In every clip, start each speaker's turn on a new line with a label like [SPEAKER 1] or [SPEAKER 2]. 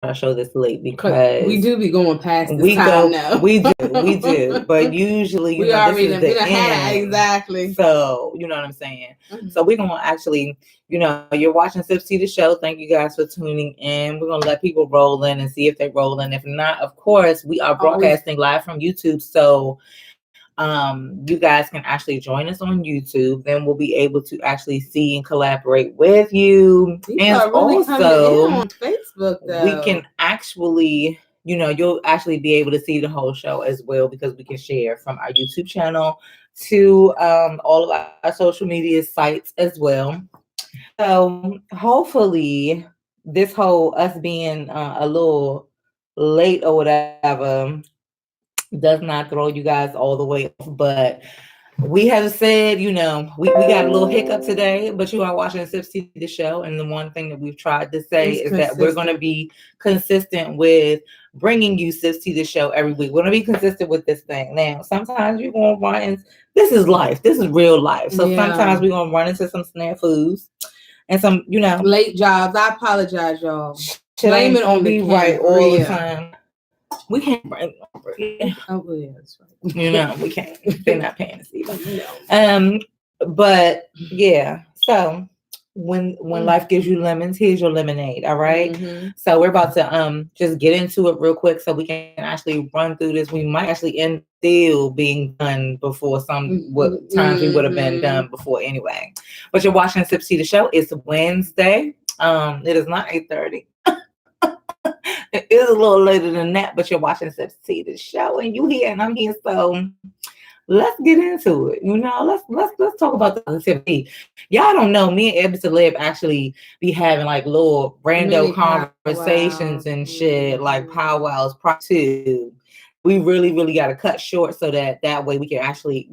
[SPEAKER 1] our show this late because
[SPEAKER 2] we do be going past this time now.
[SPEAKER 1] We do. But usually,
[SPEAKER 2] we
[SPEAKER 1] this is the
[SPEAKER 2] end. Exactly.
[SPEAKER 1] So, you know what I'm saying? Mm-hmm. So we're going to actually, you're watching SipsTea the show. Thank you guys for tuning in. We're going to let people roll in and see if they roll in. If not, of course, we are broadcasting live from YouTube. So you guys can actually join us on YouTube. Then we'll be able to actually see and collaborate with you. And really also
[SPEAKER 2] on Facebook, though.
[SPEAKER 1] We can actually, you'll actually be able to see the whole show as well, because we can share from our YouTube channel to all of our social media sites as well. So hopefully this whole us being a little late or whatever does not throw you guys all the way off. But we have said, we got a little hiccup today, but you are watching SipsTea the show. And the one thing that we've tried to say is that we're going to be consistent with bringing you SipsTea the show every week. We're going to be consistent with this thing. Now, sometimes you're going to run into, this is life. This is real life. So sometimes we're going to run into some snafus and some,
[SPEAKER 2] late jobs. I apologize, y'all. Blame it on the
[SPEAKER 1] right all the time. We can't bring
[SPEAKER 2] oh yeah, that's right.
[SPEAKER 1] We can't. They're not paying us either. But yeah. So when life gives you lemons, here's your lemonade. All right. Mm-hmm. So we're about to just get into it real quick so we can actually run through this. We might actually end still being done before what times we would have been done before anyway. But you're watching SipsTea the show. It's Wednesday. It is not 8:30. It is a little later than that, but you're watching SipsTea the show, and you here and I'm here. So let's get into it. Let's talk about the positivity. Y'all don't know, me and Eb Deceleb actually be having like little rando conversations and shit, like powwows prior to. We really, really got to cut short so that way we can actually,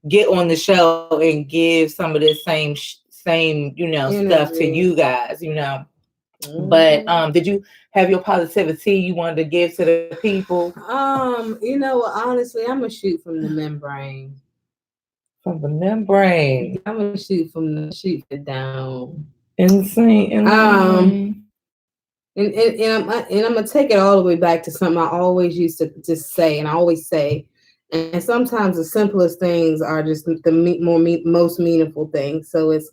[SPEAKER 1] get on the show and give some of this same stuff to you guys, But did you have your positivity you wanted to give to the people?
[SPEAKER 2] Honestly, I'm gonna shoot from the membrane.
[SPEAKER 1] From the membrane.
[SPEAKER 2] I'm gonna shoot it down.
[SPEAKER 1] Insane.
[SPEAKER 2] And I'm gonna take it all the way back to something I always used to just say, and I always say, and sometimes the simplest things are just the most meaningful things. So it's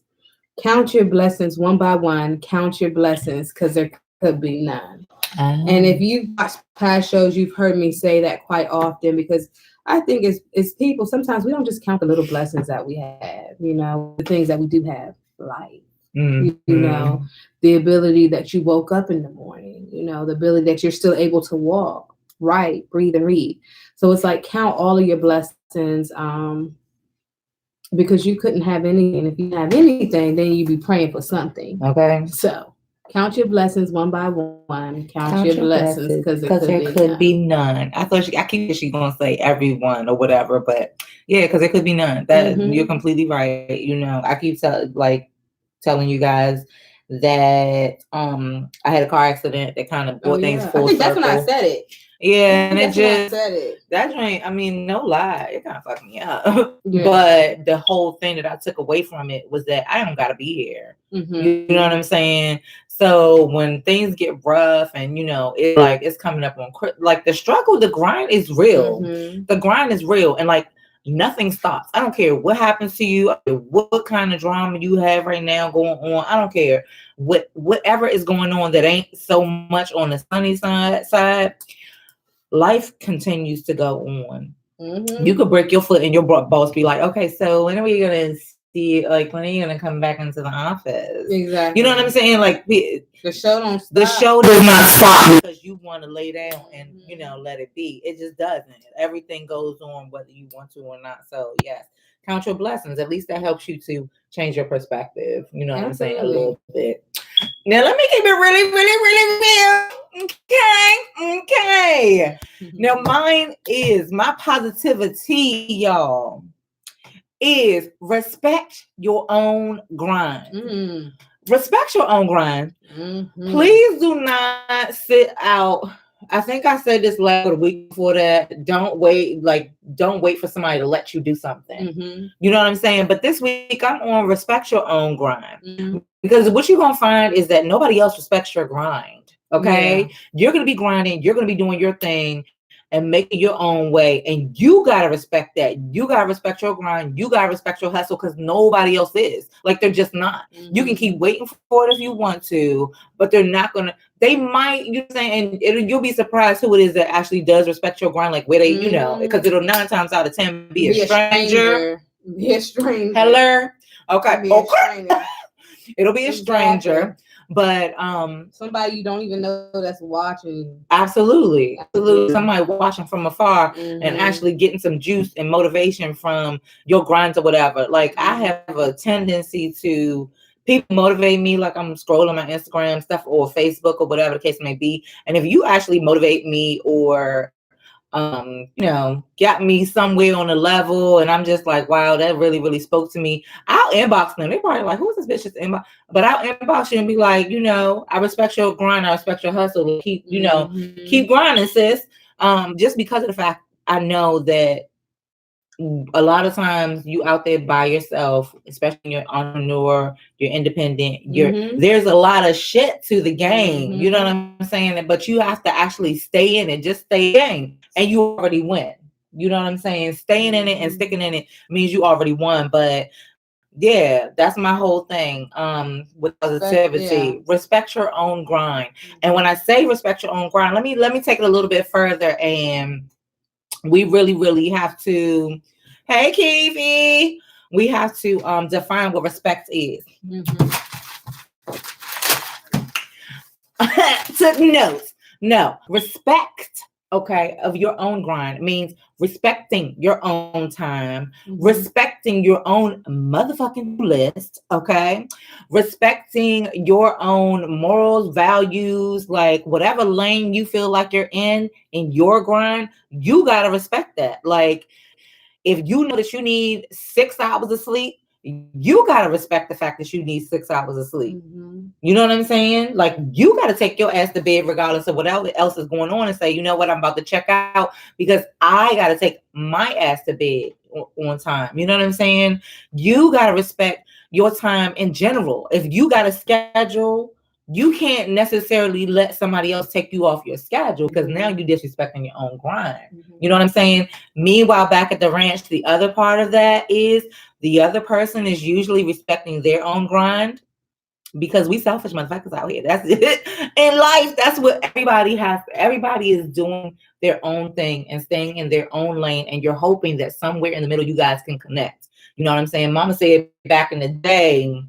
[SPEAKER 2] count your blessings one by one. Count your blessings, because there could be none. And if you watch past shows, you've heard me say that quite often, because I think it's people. Sometimes we don't just count the little blessings that we have, the things that we do have, life, the ability that you woke up in the morning, the ability that you're still able to walk, write, breathe, and read. So it's like count all of your blessings, because you couldn't have anything. If you have anything, then you'd be praying for something.
[SPEAKER 1] Okay.
[SPEAKER 2] So count your blessings one by one. Count your blessings, because there
[SPEAKER 1] could be none. I keep she gonna say everyone or whatever, but yeah, because there could be none. That you're completely right. I keep telling you guys that I had a car accident that kind of brought things full circle.
[SPEAKER 2] I think that's when I said it.
[SPEAKER 1] Yeah, and it just that joint, I mean, no lie, it kind of fucked me up. Yeah. But the whole thing that I took away from it was that I don't gotta be here. Mm-hmm. You know what I'm saying? So when things get rough and it's coming up on like the struggle, the grind is real. Mm-hmm. The grind is real, and like nothing stops. I don't care what happens to you, what kind of drama you have right now going on. I don't care whatever is going on that ain't so much on the sunny side. Life continues to go on. Mm-hmm. You could break your foot and your boss be like, okay, so when are we going to see, like, when are you going to come back into the office?
[SPEAKER 2] Exactly.
[SPEAKER 1] You know what I'm saying? Like,
[SPEAKER 2] the show don't stop.
[SPEAKER 1] The show does not stop because you want to lay down and, let it be. It just doesn't. Everything goes on whether you want to or not. So, yes, count your blessings. At least that helps you to change your perspective. You know what I'm saying? A little bit. Now, let me keep it really, really, really real. Okay. Now, my positivity, y'all, is respect your own grind. Mm-hmm. Respect your own grind. Mm-hmm. Please do not sit out. I think I said this last week before that. Don't wait for somebody to let you do something. Mm-hmm. You know what I'm saying? But this week I'm on respect your own grind. Mm-hmm. Because what you're going to find is that nobody else respects your grind. Okay. You're going to be grinding. You're going to be doing your thing and making your own way. And you got to respect that. You got to respect your grind. You got to respect your hustle because nobody else is. Like, they're just not. You can keep waiting for it if you want to, but they're not going to. They might, you know what I'm saying, and you'll be surprised who it is that actually does respect your grind, like where they, you know, because it'll 9 times out of 10 be a stranger.
[SPEAKER 2] Be a stranger.
[SPEAKER 1] Hello. Okay.
[SPEAKER 2] Okay.
[SPEAKER 1] It'll be a stranger. But
[SPEAKER 2] somebody you don't even know that's watching.
[SPEAKER 1] Absolutely. Somebody watching from afar and actually getting some juice and motivation from your grinds or whatever. Like, I have a tendency to people motivate me, like I'm scrolling my Instagram stuff or Facebook or whatever the case may be. And if you actually motivate me or you know, got me somewhere on a level and I'm just like, wow, that really, really spoke to me, I'll inbox them. They're probably like, who's this bitch just inbox? But I'll inbox you and be like, you know, I respect your grind, I respect your hustle. Keep, you know, keep grinding, sis. Just because of the fact I know that a lot of times you out there by yourself, especially when you're entrepreneur, you're independent, there's a lot of shit to the game. You know what I'm saying? But you have to actually stay in it. Just stay in and you already win. You know what I'm saying? Staying in it and sticking in it means you already won. But yeah, that's my whole thing. With positivity, respect your own grind. And when I say respect your own grind, let me take it a little bit further. And we really, really have to, hey, Kiwi, we have to define what respect is. Took notes. No, respect, okay, of your own grind means respecting your own time, respecting your own motherfucking list, okay, respecting your own morals, values, like whatever lane you feel like you're in your grind, you got to respect that. Like, if you know that you need 6 hours of sleep, you got to respect the fact that you need 6 hours of sleep. You know what I'm saying? Like, you got to take your ass to bed regardless of what else is going on and say, you know what, I'm about to check out because I got to take my ass to bed on time. You know what I'm saying? You got to respect your time in general. If you got a schedule, you can't necessarily let somebody else take you off your schedule because now you're disrespecting your own grind. You know what I'm saying? Meanwhile, back at the ranch, the other part of that is the other person is usually respecting their own grind because we selfish motherfuckers out here. That's it. In life, that's what everybody has. Everybody is doing their own thing and staying in their own lane. And you're hoping that somewhere in the middle, you guys can connect. You know what I'm saying? Mama said back in the day,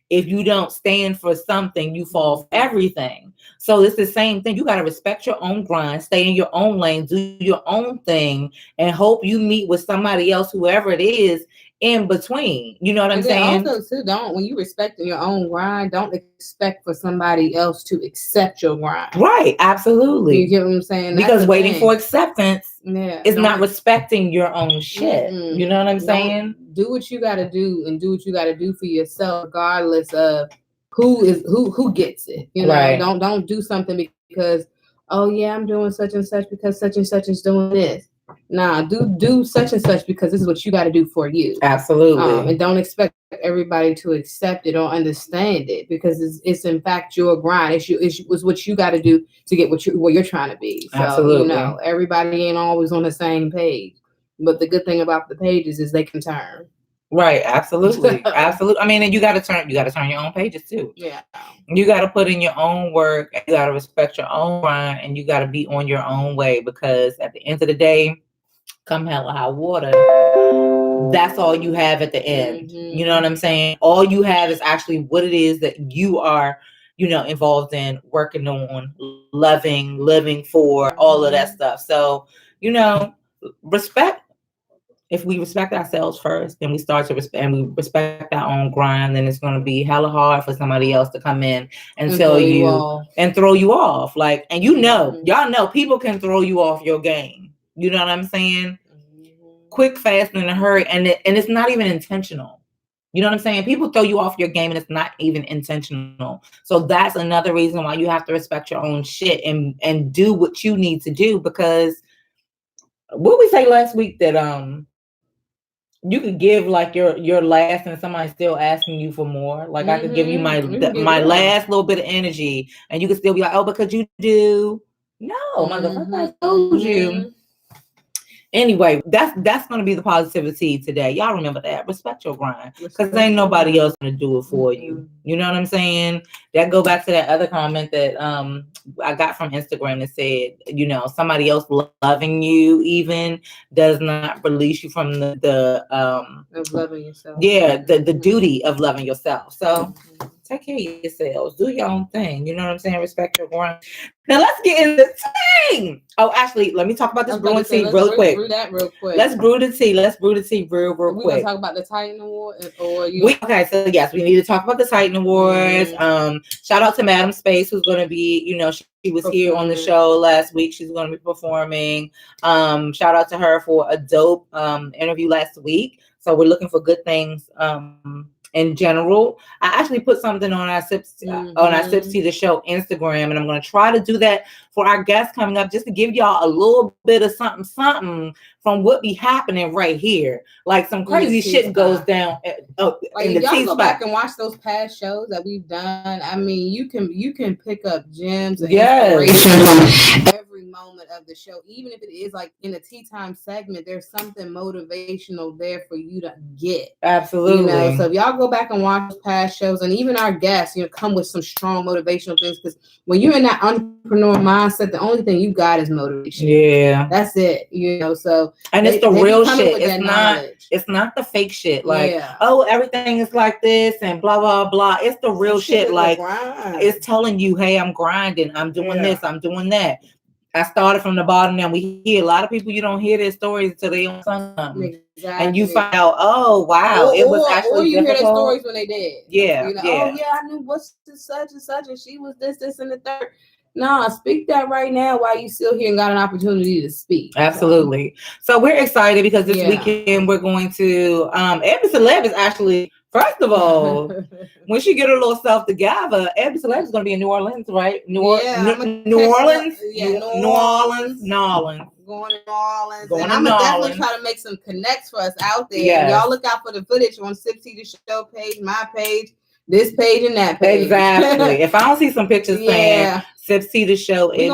[SPEAKER 1] if you don't stand for something, you fall for everything. So it's the same thing. You got to respect your own grind, stay in your own lane, do your own thing, and hope you meet with somebody else, whoever it is, in between. You know what I'm saying?
[SPEAKER 2] Also, too, when you respect your own grind, don't expect for somebody else to accept your grind.
[SPEAKER 1] Right. Absolutely.
[SPEAKER 2] You get what I'm saying?
[SPEAKER 1] Because waiting for acceptance is not respecting your own shit. You know what I'm saying?
[SPEAKER 2] Do what you got to do and do what you got to do for yourself, regardless of who gets it. You know, don't do something because, oh yeah, I'm doing such and such because such and such is doing this. Nah, do such and such because this is what you got to do for you.
[SPEAKER 1] Absolutely.
[SPEAKER 2] And don't expect everybody to accept it or understand it because it's in fact your grind. It's what you got to do to get what you're trying to be. So,
[SPEAKER 1] absolutely.
[SPEAKER 2] You know, everybody ain't always on the same page. But the good thing about the pages is they can turn.
[SPEAKER 1] Right, absolutely. Absolutely. I mean, and you gotta turn your own pages too.
[SPEAKER 2] Yeah.
[SPEAKER 1] You gotta put in your own work, you gotta respect your own grind, and you gotta be on your own way because at the end of the day, come hell or high water, that's all you have at the end. You know what I'm saying? All you have is actually what it is that you are, you know, involved in, working on, loving, living for, all of that stuff. So, you know, respect. If we respect ourselves first, then we start to respect our own grind, then it's going to be hella hard for somebody else to come in and tell you and throw you off. Like, and you know, y'all know people can throw you off your game. You know what I'm saying? Quick, fast, and in a hurry. And it's not even intentional. You know what I'm saying? People throw you off your game and it's not even intentional. So that's another reason why you have to respect your own shit and do what you need to do. Because what we say last week that you could give like your last and somebody's still asking you for more. Like I could give you my last little bit of energy and you could still be like, oh, but could you do? No, motherfucker, I told you. Anyway, that's going to be the positivity today. Y'all remember that. Respect your grind. Because ain't nobody else going to do it for you. You know what I'm saying? That go back to that other comment that I got from Instagram that said, you know, somebody else loving you even does not release you from the
[SPEAKER 2] of loving yourself.
[SPEAKER 1] Yeah, the duty of loving yourself. So take care of yourselves. Do your own thing. You know what I'm saying? Respect your grind. Now let's get into the thing. Oh, actually, let me talk about this brewing tea real quick.
[SPEAKER 2] Brew that real quick.
[SPEAKER 1] Let's brew the tea. Let's brew the tea real quick.
[SPEAKER 2] We're gonna talk about the Titan Award, or you?
[SPEAKER 1] Okay, so yes, we need to talk about the Titan Awards. Shout out to Madam Space, who's going to be, you know, she was here on the show last week. She's going to be performing. Shout out to her for a dope interview last week. So we're looking for good things in general. I actually put something on our SipsTea the show Instagram, and I'm going to try to do that for our guests coming up, just to give y'all a little bit of something from what be happening right here. Like some crazy shit goes down
[SPEAKER 2] like
[SPEAKER 1] in the
[SPEAKER 2] y'all
[SPEAKER 1] tea
[SPEAKER 2] go
[SPEAKER 1] spot.
[SPEAKER 2] back and watch those past shows that we've done. I mean, you can pick up gems and inspiration from every moment of the show. Even if it is like in a tea time segment, there's something motivational there for you to get.
[SPEAKER 1] Absolutely.
[SPEAKER 2] You know, so if y'all go back and watch past shows, and even our guests, you know, come with some strong motivational things, because when you're in that entrepreneur mindset, the only thing you got is motivation.
[SPEAKER 1] Yeah,
[SPEAKER 2] that's it. You know, so
[SPEAKER 1] it's the real shit. It's not the fake shit. Like, oh, everything is like this and blah blah blah. It's the real shit. Like, it's telling you, hey, I'm grinding. I'm doing this. I'm doing that. I started from the bottom. Now we hear a lot of people. You don't hear their stories until they on something, and you find out, oh wow, it was actually. Or you
[SPEAKER 2] difficult. Hear their stories when they did.
[SPEAKER 1] Yeah,
[SPEAKER 2] you know, oh yeah, I knew what's such and such, and she was this, and the third. No, speak that right now while you still here and got an opportunity to speak.
[SPEAKER 1] Absolutely. So we're excited because this weekend we're going to Eb Deceleb is actually, first of all, when she get her little self together, Eb Deceleb is going to be in New Orleans, right? New Orleans.
[SPEAKER 2] Going to New Orleans. And I'm gonna definitely try to make some connects for us out there. Yes. Y'all look out for the footage on SipsTea the show page, my page, this page, and that page.
[SPEAKER 1] Exactly. If I don't see some pictures saying SipsTea the show is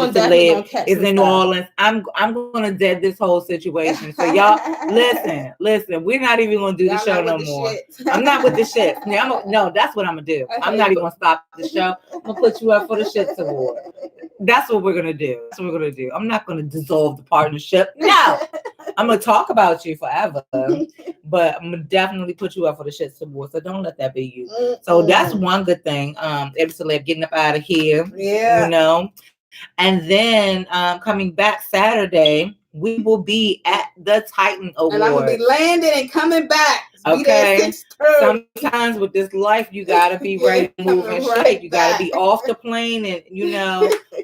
[SPEAKER 1] in New Orleans, I'm gonna dead this whole situation. So y'all listen. We're not even gonna do the show no more. I'm not with the shit. No, that's what I'm gonna do. I'm not even gonna stop the show. I'm gonna put you up for the shits award. That's what we're gonna do. I'm not gonna dissolve the partnership. No, I'm gonna talk about you forever, but I'm gonna definitely put you up for the shits award. So don't let that be you. So that's one good thing. Eb Deceleb getting up out of here.
[SPEAKER 2] Yeah.
[SPEAKER 1] You know. And then coming back Saturday, we will be at the Titan Awards.
[SPEAKER 2] And I'm gonna be landing and coming back.
[SPEAKER 1] Okay. Sometimes with this life, you gotta be ready to move and shake. You gotta be off the plane and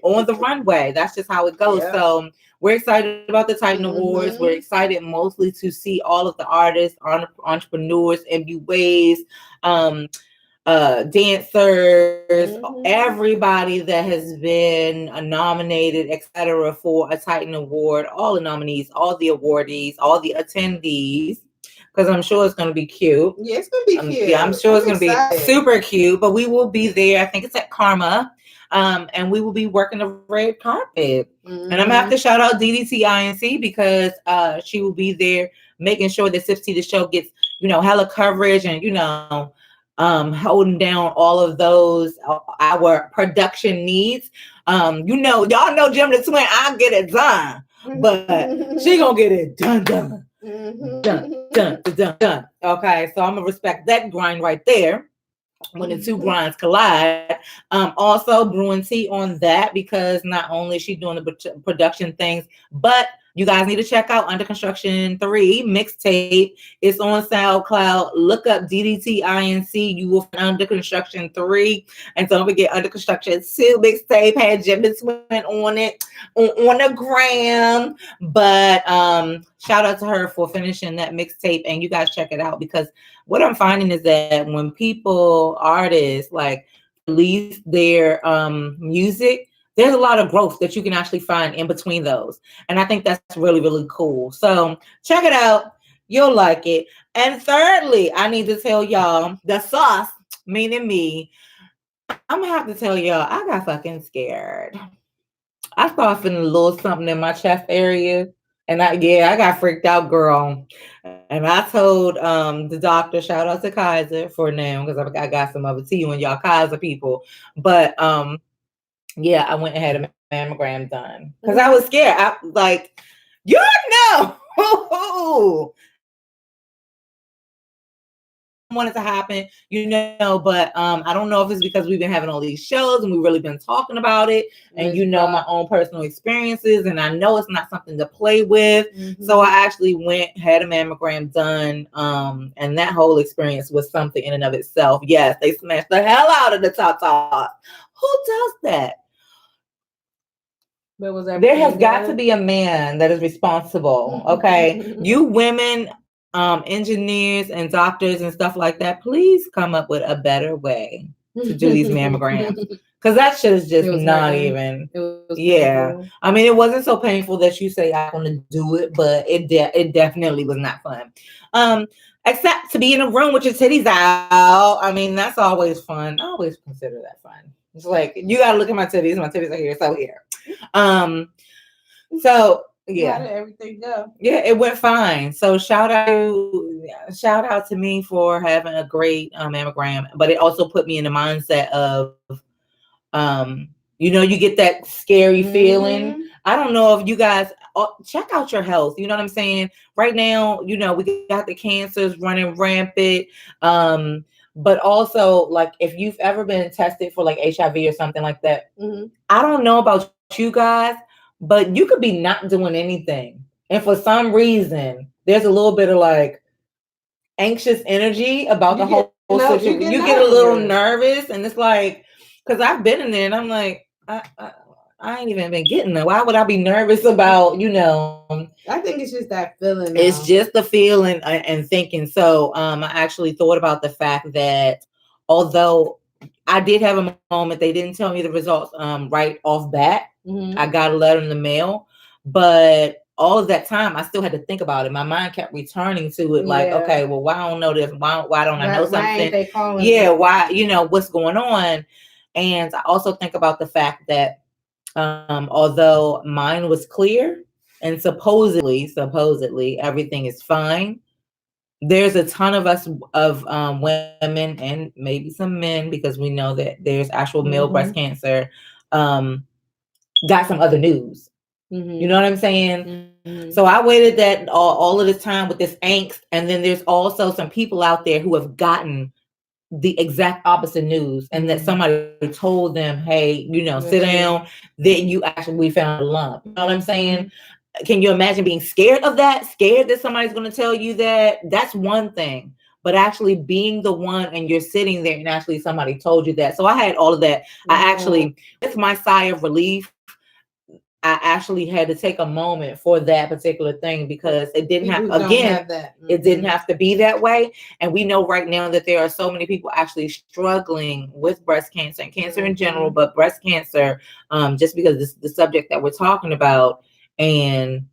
[SPEAKER 1] on the runway. That's just how it goes. Yeah. So we're excited about the Titan Awards. We're excited mostly to see all of the artists, entrepreneurs, MUAs, dancers, everybody that has been nominated, etc., for a Titan Award, all the nominees, all the awardees, all the attendees, because I'm sure it's going to be cute.
[SPEAKER 2] Yeah, it's going to be cute.
[SPEAKER 1] Yeah, I'm sure it's going to be super cute, but we will be there. I think it's at Karma, and we will be working the red carpet. And I'm going to have to shout out GemDTwin because she will be there making sure that SipsTea the show gets, hella coverage and, holding down all of those our production needs. Y'all know GemDTwin, I get it done, but she gonna get it done. Done. Okay, so I'm gonna respect that grind right there when the two grinds collide. Also Brewing TEA on that, because not only is she doing the production things, but you guys need to check out Under Construction 3 mixtape. It's on SoundCloud. Look up GemDTwin. You will find Under Construction 3. And don't forget Under Construction 2 mixtape had GemDTwin on it on the gram. But shout out to her for finishing that mixtape. And you guys check it out, because what I'm finding is that when artists release their music, there's a lot of growth that you can actually find in between those. And I think that's really, really cool. So check it out. You'll like it. And thirdly, I need to tell y'all the sauce, meaning me. I'm gonna have to tell y'all, I got fucking scared. I started feeling a little something in my chest area. And I got freaked out, girl. And I told the doctor, shout out to Kaiser for now, because I got some other tea on y'all Kaiser people. But yeah, I went and had a mammogram done. Because I was scared. I like, you know. Want it to happen, but I don't know if it's because we've been having all these shows and we've really been talking about it, and my own personal experiences, and I know it's not something to play with. So I actually had a mammogram done, and that whole experience was something in and of itself. Yes, they smashed the hell out of the top. Who does that? There has got to be a man that is responsible. Okay, you women, engineers and doctors and stuff like that, please come up with a better way to do these mammograms, because that shit is just not even. Painful. I mean, it wasn't so painful that you say I want to do it, but it definitely was not fun. Except to be in a room with your titties out. I mean, that's always fun. I always consider that fun. It's like, you gotta look at my titties. My titties are here, so here. So yeah, how did everything go? Yeah, it went fine. So shout out to me for having a great mammogram, but it also put me in the mindset of you get that scary feeling. I don't know if you guys check out your health. You know what I'm saying? Right now, we got the cancers running rampant. But also, like, if you've ever been tested for like HIV or something like that, I don't know about you guys, but you could be not doing anything, and for some reason, there's a little bit of like anxious energy about the whole situation. You get a little nervous, and it's like, because I've been in there, and I'm like, I ain't even been getting there. Why would I be nervous about,
[SPEAKER 2] I think it's just that feeling.
[SPEAKER 1] It's just the feeling and thinking. So I actually thought about the fact that although I did have a moment, they didn't tell me the results right off bat. I got a letter in the mail, but all of that time I still had to think about it. My mind kept returning to it, like, okay, well, why I don't know this? Why don't I know something? Why ain't they calling me? Why, what's going on? And I also think about the fact that although mine was clear and supposedly everything is fine, there's a ton of us of women and maybe some men, because we know that there's actual male breast cancer, got some other news. You know what I'm saying? So I waited that all of this time with this angst, and then there's also some people out there who have gotten the exact opposite news, and that somebody told them, hey, sit down, then we found a lump. You know what I'm saying? Can you imagine being scared of that? Scared that somebody's going to tell you that? That's one thing. But actually being the one, and you're sitting there and actually somebody told you that. So I had all of that. I actually, with my sigh of relief, I actually had to take a moment for that particular thing, because it didn't it didn't have to be that way. And we know right now that there are so many people actually struggling with breast cancer and cancer in general, but breast cancer, just because this the subject that we're talking about, and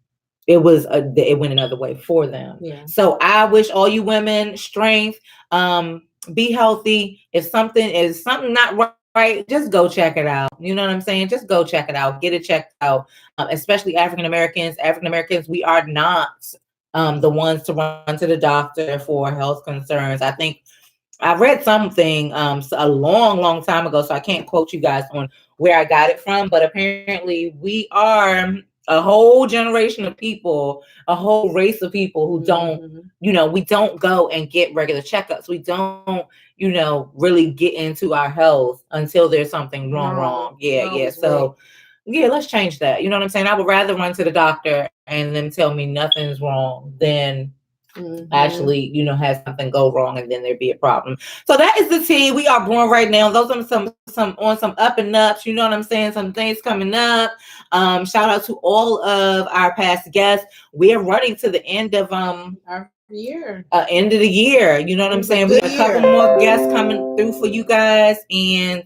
[SPEAKER 1] it went another way for them. So I wish all you women strength, be healthy. If something not right, just go check it out. You know what I'm saying? Just go check it out. Get it checked out. Especially African Americans. We are not the ones to run to the doctor for health concerns. I think I read something a long time ago, so I can't quote you guys on where I got it from, but apparently we are a whole generation of people, a whole race of people who don't, we don't go and get regular checkups. We don't, really get into our health until there's something wrong. Yeah. So yeah, let's change that. You know what I'm saying? I would rather run to the doctor and them tell me nothing's wrong than actually, have something go wrong and then there'd be a problem. So that is the tea. We are born right now. Those are some up and ups. You know what I'm saying? Some things coming up. Shout out to all of our past guests. We are running to the end of our year. End of the year. You know what I'm saying? We got a couple more guests coming through for you guys, and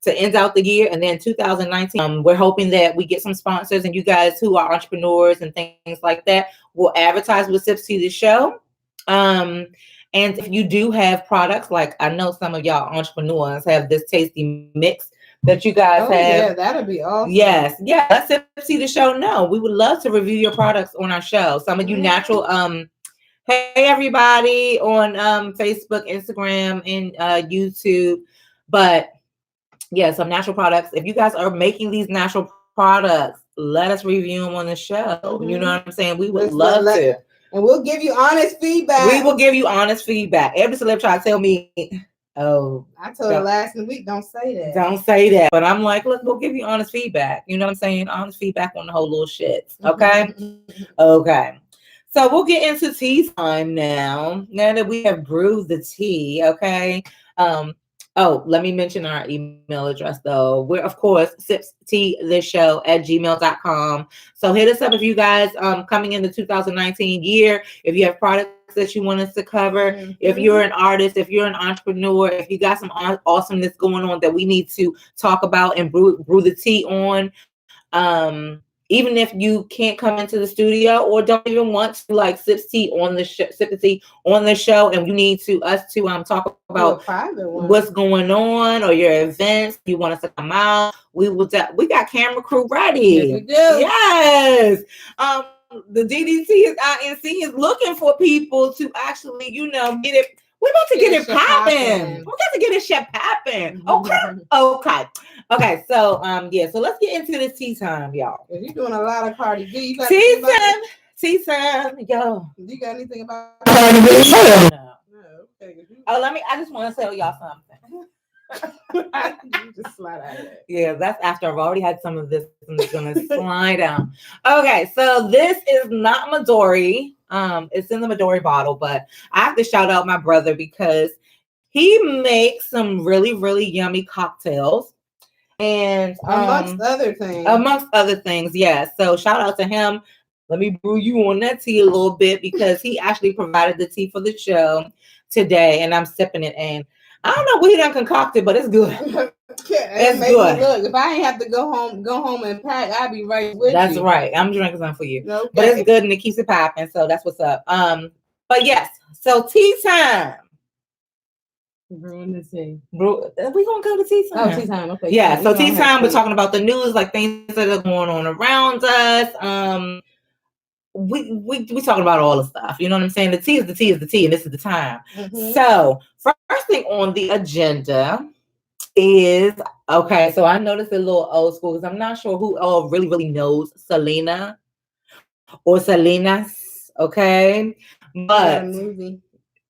[SPEAKER 1] to end out the year. And then 2019, we're hoping that we get some sponsors, and you guys who are entrepreneurs and things like that will advertise with SipsTea the show. And if you do have products, like I know some of y'all entrepreneurs have this tasty mix that you guys have.
[SPEAKER 2] Yeah, that'd be awesome.
[SPEAKER 1] Yes, yeah. Let's see the show. No, we would love to review your products on our show. Some of you natural. Hey everybody on Facebook, Instagram, and YouTube. But yeah, some natural products. If you guys are making these natural products, let us review them on the show. You know what I'm saying? We would love to.
[SPEAKER 2] And we'll give you honest feedback.
[SPEAKER 1] We will give you honest feedback. Every celeb try to tell me, oh,
[SPEAKER 2] I told her last week, don't say that.
[SPEAKER 1] Don't say that. But I'm like, look, we'll give you honest feedback. You know what I'm saying? Honest feedback on the whole little shit. Okay? Okay. So we'll get into tea time now. Now that we have brewed the tea, okay? Oh, let me mention our email address though. We're of course SipsTea@gmail.com. So hit us up if you guys coming in the 2019 year. If you have products that you want us to cover, if you're an artist, if you're an entrepreneur, if you got some awesomeness going on that we need to talk about and brew the tea on. Even if you can't come into the studio or don't even want to like sip tea on the show, and you need us to talk about what's going on or your events, you want us to come out, we got camera crew ready.
[SPEAKER 2] Yes, we do.
[SPEAKER 1] Yes. The DDT is looking for people to actually, get it. We're about to get it popping. We're about to get this shit popping. Okay. So so let's get into this tea time, y'all.
[SPEAKER 2] You're doing a lot of Cardi B.
[SPEAKER 1] Tea time, yo.
[SPEAKER 2] You got anything about
[SPEAKER 1] Cardi B? No. Okay. I just want to tell y'all something.
[SPEAKER 2] You just slide out of it.
[SPEAKER 1] Yeah, that's after I've already had some of this. I'm just gonna slide down. Okay, so this is not Midori. It's in the Midori bottle, but I have to shout out my brother because he makes some really, really yummy cocktails. And
[SPEAKER 2] amongst other things,
[SPEAKER 1] yeah. So shout out to him. Let me brew you on that tea a little bit because he actually provided the tea for the show today, and I'm sipping it. And I don't know what he done concocted, but it's good. It's good.
[SPEAKER 2] Look, if I ain't have to go home and pack, I'll be right with you.
[SPEAKER 1] That's right. I'm drinking something for you.
[SPEAKER 2] Okay.
[SPEAKER 1] But it's good and it keeps it popping. So that's what's up. But yes, so tea time.
[SPEAKER 2] Brewing the tea.
[SPEAKER 1] We're gonna go to tea time.
[SPEAKER 2] Oh, tea time. Okay.
[SPEAKER 1] Yeah. So tea time, we're talking about the news, like things that are going on around us. We talking about all the stuff. You know what I'm saying? The tea is the tea is the tea, and this is the time. So first thing on the agenda is okay. So I noticed a little old school because I'm not sure who really, really knows Selena or Selenas. Okay, but
[SPEAKER 2] movie.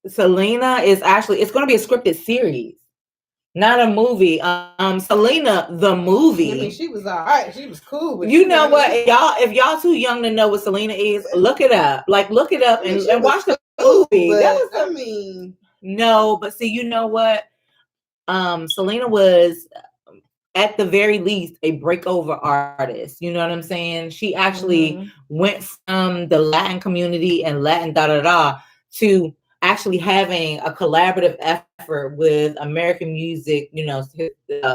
[SPEAKER 1] Selena is actually, it's going to be a scripted series, not a movie. Selena the movie.
[SPEAKER 2] I mean, she was all right. She was cool. But
[SPEAKER 1] you know what? If y'all too young to know what Selena is, look it up. Like look it up and watch the movie. No, but see, you know what? Selena was at the very least a breakover artist. You know what I'm saying? She actually went from the Latin community and Latin to actually having a collaborative effort with American music,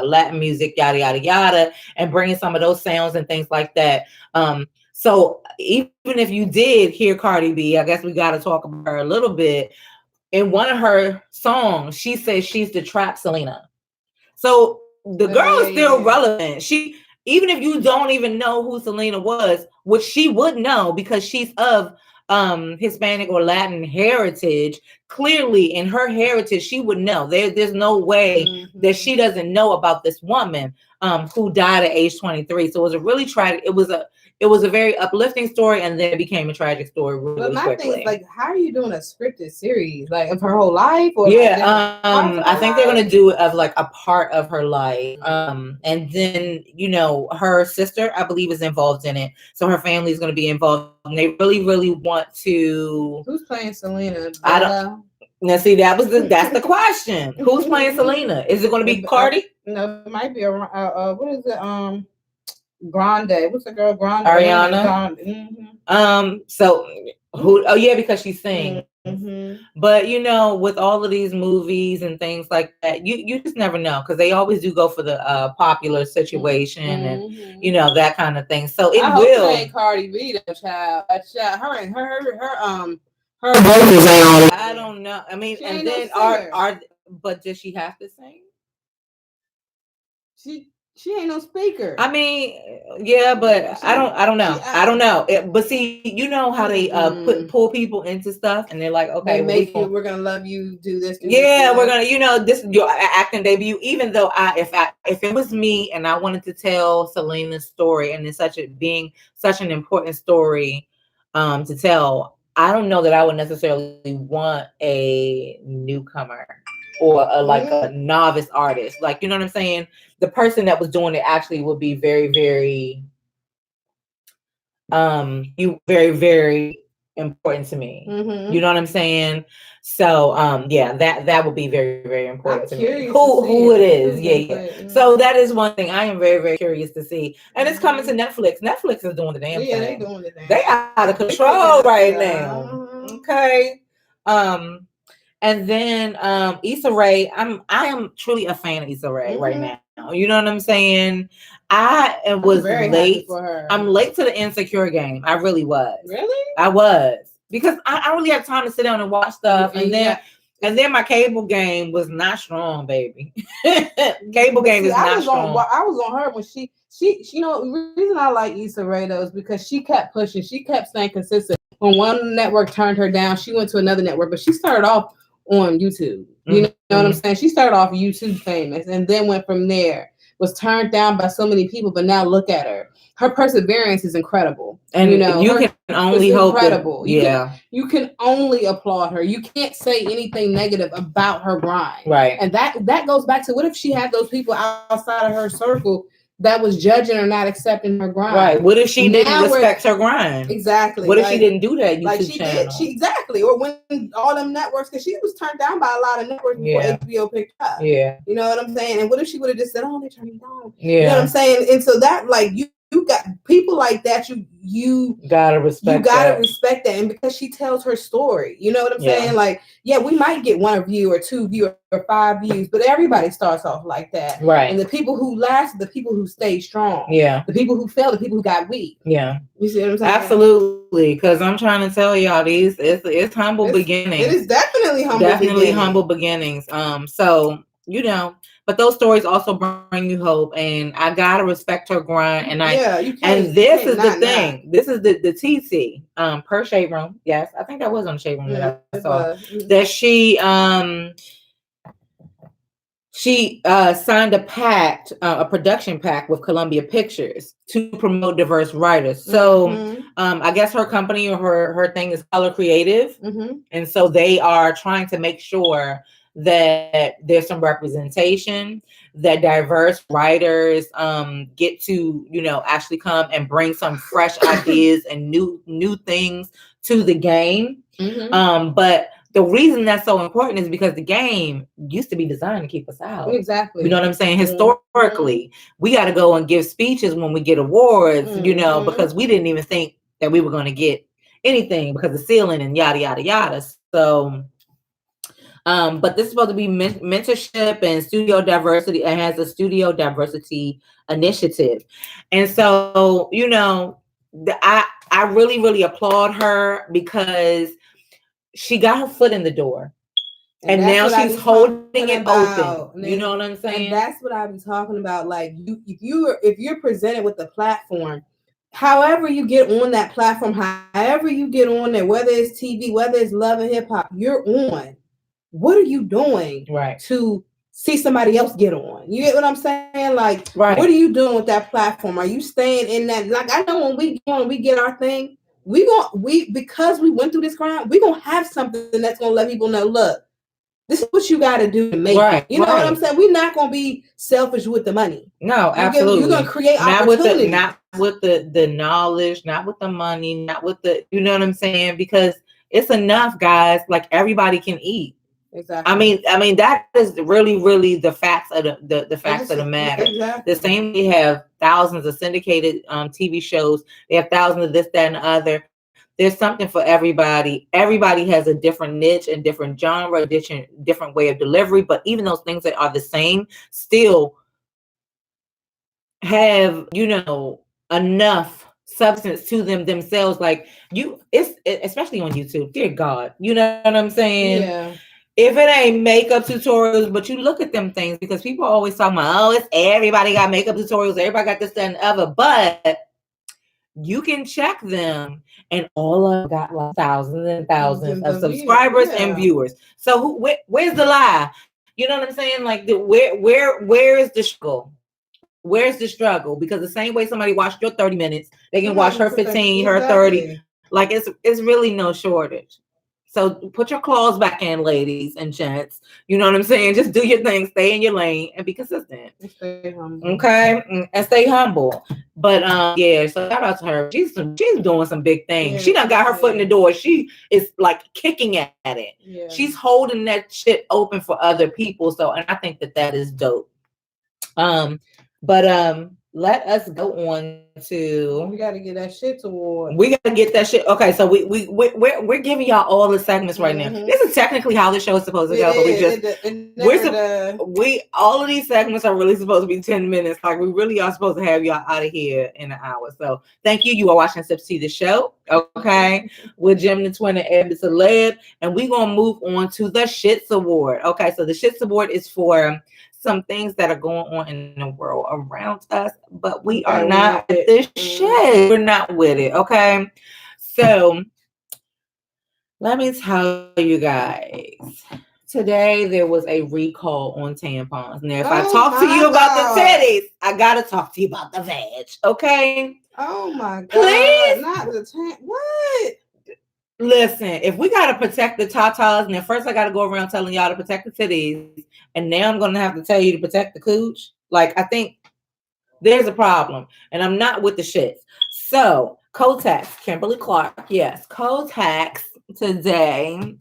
[SPEAKER 1] Latin music, yada, yada, yada, and bringing some of those sounds and things like that. So even if you did hear Cardi B, I guess we got to talk about her a little bit. In one of her songs, she says she's the trap Selena. So the girl is still relevant. She, even if you don't even know who Selena was, which she would know because she's of Hispanic or Latin heritage, clearly in her heritage, she would know. There's no way that she doesn't know about this woman who died at age 23. So it was a really tragic, it was a very uplifting story, and then it became a tragic story really
[SPEAKER 2] my
[SPEAKER 1] quickly.
[SPEAKER 2] thing is, like, how are you doing a scripted series? Like, of her whole life? Or
[SPEAKER 1] I think they're going to do it of, like, a part of her life. And then, her sister, I believe, is involved in it. So her family is going to be involved. And they really, really want to...
[SPEAKER 2] Who's playing Selena?
[SPEAKER 1] I don't... Now, see, that's the question. Who's playing Selena? Is it going to be Cardi?
[SPEAKER 2] No, it might be what is it? Grande. What's the girl? Grande.
[SPEAKER 1] Ariana. So who? Oh yeah, because she sings. But with all of these movies and things like that, you just never know because they always do go for the popular situation and that kind of thing. So it will.
[SPEAKER 2] Hope Cardi B, the child. Her Her vocals ain't all.
[SPEAKER 1] I don't know. I mean,
[SPEAKER 2] She
[SPEAKER 1] and
[SPEAKER 2] ain't
[SPEAKER 1] then
[SPEAKER 2] no
[SPEAKER 1] but does she have to sing?
[SPEAKER 2] She ain't no speaker.
[SPEAKER 1] I mean, yeah, but I don't know. I don't know. But see, you know how they pull people into stuff, and they're like, okay,
[SPEAKER 2] we're gonna love you. Do this.
[SPEAKER 1] We're gonna, this your acting debut. Even though if it was me and I wanted to tell Selena's story, and it's being such an important story, to tell, I don't know that I would necessarily want a newcomer or a novice artist. Like, you know what I'm saying? The person that was doing it actually would be very, very, very, very important to me. You know what I'm saying? So, that would be very, very important to me. Who it is. Yeah. So that is one thing I am very, very curious to see. And it's coming to Netflix. Netflix is doing the damn thing. Yeah, they doing the damn. They out of control right now. Okay. And then Issa Rae, I am truly a fan of Issa Rae right now. You know what I'm saying? I was late. For her. I'm late to the Insecure game. I really was. Really? I was. Because I really had time to sit down and watch stuff. And then my cable game was not strong, baby. Cable game is not strong.
[SPEAKER 2] I was on her when she you know, the reason I like Issa Rae though is because she kept pushing. She kept staying consistent. When one network turned her down, she went to another network, but she started off on YouTube. You know what I'm saying? She started off YouTube famous and then went from there. Was turned down by so many people, but now look at her. Her perseverance is incredible. And you know,
[SPEAKER 1] you can only hope
[SPEAKER 2] incredible. You can only applaud her. You can't say anything negative about her grind. Right. And that goes back to, what if she had those people outside of her circle that was judging or not accepting her grind? Right.
[SPEAKER 1] What if she didn't respect her grind?
[SPEAKER 2] Exactly.
[SPEAKER 1] What if she didn't do that YouTube channel?
[SPEAKER 2] Exactly. Or when all them networks, because she was turned down by a lot of networks before HBO picked up. Yeah. You know what I'm saying? And what if she would have just said, "Oh, they're turning down." Yeah. You know what I'm saying? And so that, like, you got people like that. You gotta respect. You gotta respect that, and because she tells her story, you know what I'm saying? Like, we might get 1 view or 2 views or 5 views, but everybody starts off like that, right? And the people who last, the people who stay strong, the people who fell, the people who got weak, You see what I'm saying?
[SPEAKER 1] Absolutely, because I'm trying to tell y'all, it's humble beginnings.
[SPEAKER 2] It is definitely
[SPEAKER 1] humble beginnings. So, you know. But those stories also bring you hope, and I gotta respect her grind. And this is the thing. This is the TC per Shade Room. Yes, I think that was on Shade Room that I saw that she signed a production pact with Columbia Pictures to promote diverse writers. So I guess her company or her thing is Color Creative, and so they are trying to make sure that there's some representation, that diverse writers get to, you know, actually come and bring some fresh ideas and new things to the game. But the reason that's so important is because the game used to be designed to keep us out. Exactly. You know what I'm saying? Historically, we got to go and give speeches when we get awards, you know, because we didn't even think that we were going to get anything because of ceiling and yada, yada, yada. So, but this is supposed to be mentorship and studio diversity. It has a studio diversity initiative. And so, you know, I really, really applaud her because she got her foot in the door. And now she's holding it open. You know what I'm saying?
[SPEAKER 2] And that's what I be talking about. Like, if you're presented with a platform, however you get on that platform, however you get on there, whether it's TV, whether it's Love and Hip Hop, you're on. What are you doing to see somebody else get on? You get what I'm saying? Like, what are you doing with that platform? Are you staying in that? Like, I know when we get our thing, because we went through this grind, we're gonna have something that's gonna let people know, look, this is what you got to do to make it. You know what I'm saying? We're not gonna be selfish with the money.
[SPEAKER 1] No, absolutely.
[SPEAKER 2] You're gonna create opportunity.
[SPEAKER 1] Not with the knowledge, not with the money, not with the, you know what I'm saying? Because it's enough, guys. Like, everybody can eat. Exactly. I mean that is really, really the facts of the facts of the matter. Exactly. The same, we have thousands of syndicated TV shows. They have thousands of this, that, and the other. There's something for everybody. Everybody has a different niche and different genre, different way of delivery. But even those things that are the same still have, you know, enough substance to themselves. Like especially on YouTube. Dear God, you know what I'm saying?
[SPEAKER 2] Yeah.
[SPEAKER 1] If it ain't makeup tutorials, but you look at them things because people are always talking about, oh, it's everybody got makeup tutorials, everybody got this, that, and the other, but you can check them, and all of them got like thousands and thousands of subscribers and viewers. So where's the lie? You know what I'm saying? Like where is the struggle? Where's the struggle? Because the same way somebody watched your 30 minutes, they can watch her 15, her 30. Like it's really no shortage. So put your claws back in, ladies and gents. You know what I'm saying? Just do your thing, stay in your lane, and be consistent.
[SPEAKER 2] Stay humble.
[SPEAKER 1] Okay, and stay humble. But yeah, so shout out to her. She's doing some big things. Yeah, she done got her foot in the door. She is like kicking at it. Yeah. She's holding that shit open for other people. So, and I think that is dope. But let us go on to.
[SPEAKER 2] We got to get that shit award.
[SPEAKER 1] We got to get that shit. Okay, so we're giving y'all all the segments right now. This is technically how the show is supposed to go, but all of these segments are really supposed to be 10 minutes. Like we really are supposed to have y'all out of here in an hour. So thank you. You are watching SipsTea the show. Okay, with GemDTwin and Eb Deceleb, and we're gonna move on to the Shits Award. Okay, so the Shits Award is for some things that are going on in the world around us, but we are not with this shit. We're not with it, okay? So let me tell you guys. Today there was a recall on tampons. Now, if I talk to you about the titties, I gotta talk to you about the vag, okay?
[SPEAKER 2] Oh my God!
[SPEAKER 1] Please,
[SPEAKER 2] not the what?
[SPEAKER 1] Listen, if we got to protect the tatas, and then first I got to go around telling y'all to protect the titties, and now I'm going to have to tell you to protect the cooch, like, I think there's a problem, and I'm not with the shits. So, Kotex, Kimberly Clark, yes, Kotex today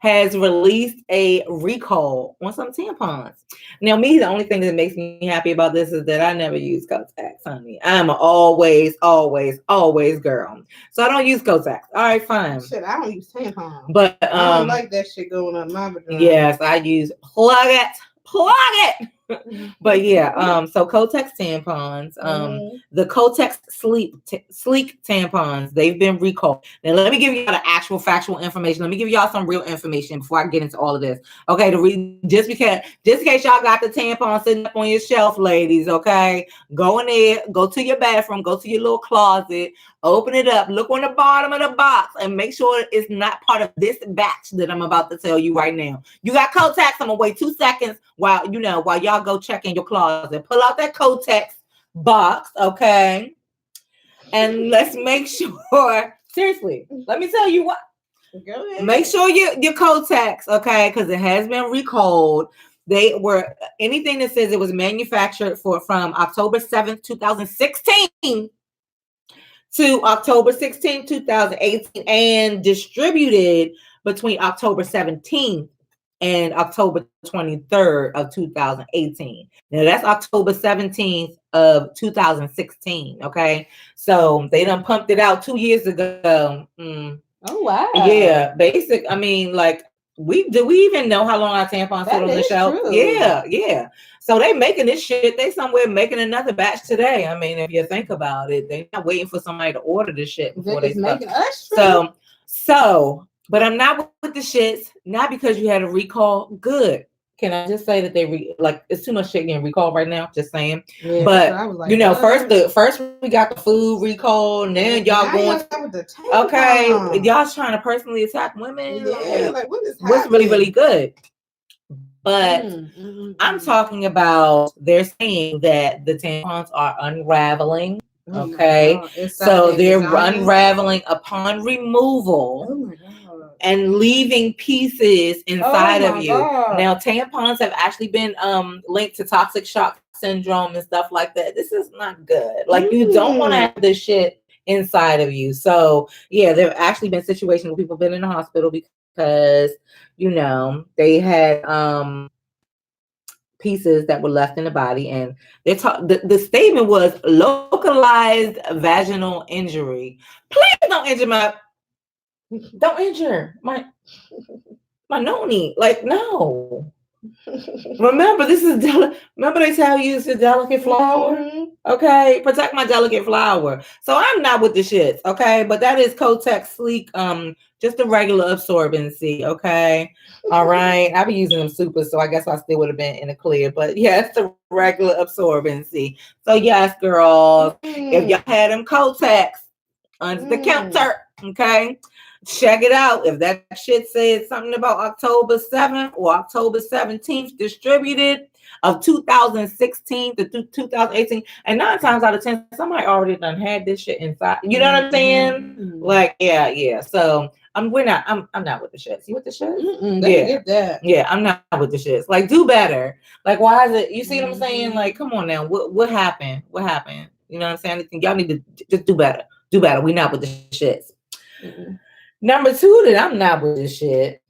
[SPEAKER 1] has released a recall on some tampons. Now, the only thing that makes me happy about this is that I never use Kotex, honey. I'm an always girl. So I don't use Kotex. All right, fine.
[SPEAKER 2] Shit, I don't use tampons.
[SPEAKER 1] But
[SPEAKER 2] I don't like that shit going on my vagina.
[SPEAKER 1] Yes, I use plug it. But yeah, so Kotex tampons, the Kotex sleek tampons, they've been recalled. Now let me give you the actual factual information. Let me give y'all some real information before I get into all of this. Okay, just in case y'all got the tampon sitting up on your shelf, ladies. Okay, go in there, go to your bathroom, go to your little closet, open it up, look on the bottom of the box, and make sure it's not part of this batch that I'm about to tell you right now. You got Kotex. I'm gonna wait 2 seconds while y'all go check in your closet. Pull out that Kotex box, okay? And let's make sure. Seriously, let me tell you what.
[SPEAKER 2] Go ahead.
[SPEAKER 1] Make sure your Kotex, okay, because it has been recalled. They were anything that says it was manufactured from October 7th, 2016 to October 16th, 2018, and distributed between October 17th and October 23rd of 2018. Now that's October 17th of 2016. Okay, so they done pumped it out 2 years ago.
[SPEAKER 2] Oh wow!
[SPEAKER 1] Yeah, basic. I mean, like, do we even know how long our tampons sit on the shelf? True. Yeah. So they making this shit. They somewhere making another batch today. I mean, if you think about it, they're not waiting for somebody to order this shit before they start. So, but I'm not with the shits. Not because you had a recall. Good. Can I just say that it's too much shit getting recalled right now? Just saying. Yeah, but like, first we got the food recall, and then y'all going. Okay, y'all trying to personally attack women.
[SPEAKER 2] Yeah, like
[SPEAKER 1] what's really, really good. But I'm talking about they're saying that the tampons are unraveling. Okay, so they're unraveling upon removal. Oh my God. And leaving pieces inside of you. God. Now, tampons have actually been linked to toxic shock syndrome and stuff like that. This is not good. Like, you don't want to have this shit inside of you. So, yeah, there have actually been situations where people have been in the hospital because, they had pieces that were left in the body, and the statement was localized vaginal injury. Please don't injure my noni. Like, no. Remember, this is remember they tell you it's a delicate flower. Okay, protect my delicate flower. So I'm not with the shits. Okay, but that is Kotex Sleek. Just a regular absorbency. Okay, all right. I be using them super, so I guess I still would have been in the clear. But yeah, it's the regular absorbency. So yes, girls, if y'all had them Kotex under the counter, okay. Check it out. If that shit says something about October 7th or October 17th distributed of 2016 to 2018, and 9 times out of 10, somebody already done had this shit inside. You know what I'm saying? Like, yeah. So I'm not with the shits. You with the shits?
[SPEAKER 2] Get that.
[SPEAKER 1] Yeah, I'm not with the shits. Like, do better. Like, why is it? You see what I'm saying? Like, come on now. What happened? What happened? You know what I'm saying? I think y'all need to just do better. Do better. We not with the shits. Number 2 that I'm not with this shit,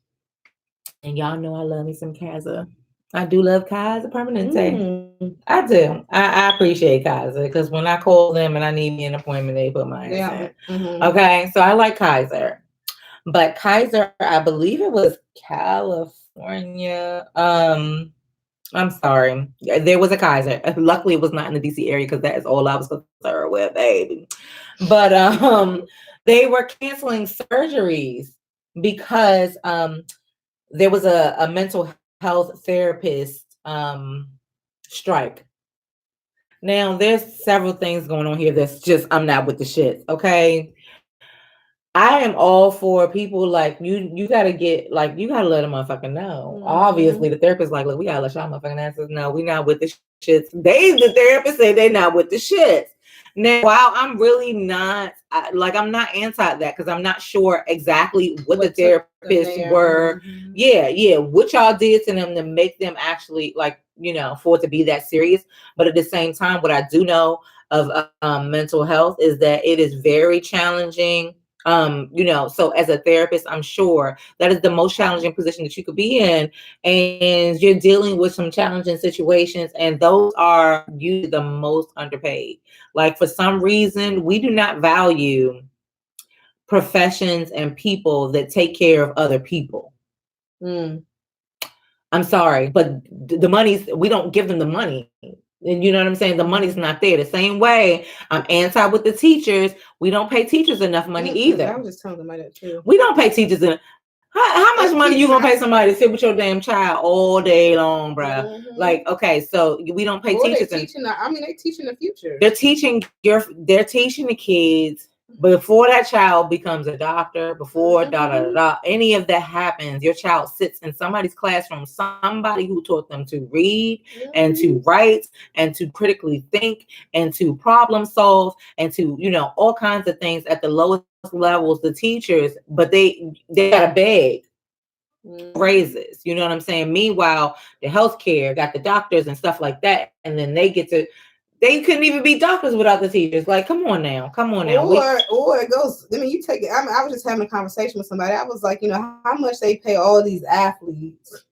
[SPEAKER 1] and y'all know I love me some Kaiser. I do love Kaiser Permanente. I do. I appreciate Kaiser because when I call them and I need an appointment, they put my ass in. Okay, so I like Kaiser. But Kaiser, I believe it was California. I'm sorry. There was a Kaiser. Luckily, it was not in the DC area because that is all I was concerned with, baby. But they were canceling surgeries because there was a mental health therapist strike. Now, there's several things going on here that's just, I'm not with the shit, okay? I am all for people like you gotta get like you gotta let a motherfucker know. Obviously, the therapist like, look, we gotta let y'all motherfucking answers know we not with the shits. The therapist say they not with the shits. Now, while I'm really not I'm not anti that because I'm not sure exactly what the therapists were. Yeah, what y'all did to them to make them actually for it to be that serious. But at the same time, what I do know of mental health is that it is very challenging. So as a therapist, I'm sure that is the most challenging position that you could be in, and you're dealing with some challenging situations, and those are usually the most underpaid. Like for some reason, we do not value professions and people that take care of other people. I'm sorry, but the money's, we don't give them the money. And you know what I'm saying? The money's not there. The same way I'm anti with the teachers. We don't pay teachers enough money either.
[SPEAKER 2] I was just telling them that too.
[SPEAKER 1] We don't pay teachers enough. How much money you gonna pay somebody to sit with your damn child all day long, bro? Like, okay, so we don't pay teachers.
[SPEAKER 2] They're teaching the future.
[SPEAKER 1] They're teaching the kids before that child becomes a doctor, before any of that happens. Your child sits in somebody's classroom, somebody who taught them to read and to write and to critically think and to problem solve and to, all kinds of things at the lowest levels, the teachers, but they gotta beg raises. You know what I'm saying? Meanwhile, the healthcare got the doctors and stuff like that, and then they couldn't even be doctors without the teachers. Like, come on now.
[SPEAKER 2] Or it goes. I mean, you take it. I was just having a conversation with somebody. I was like, how much they pay all these athletes,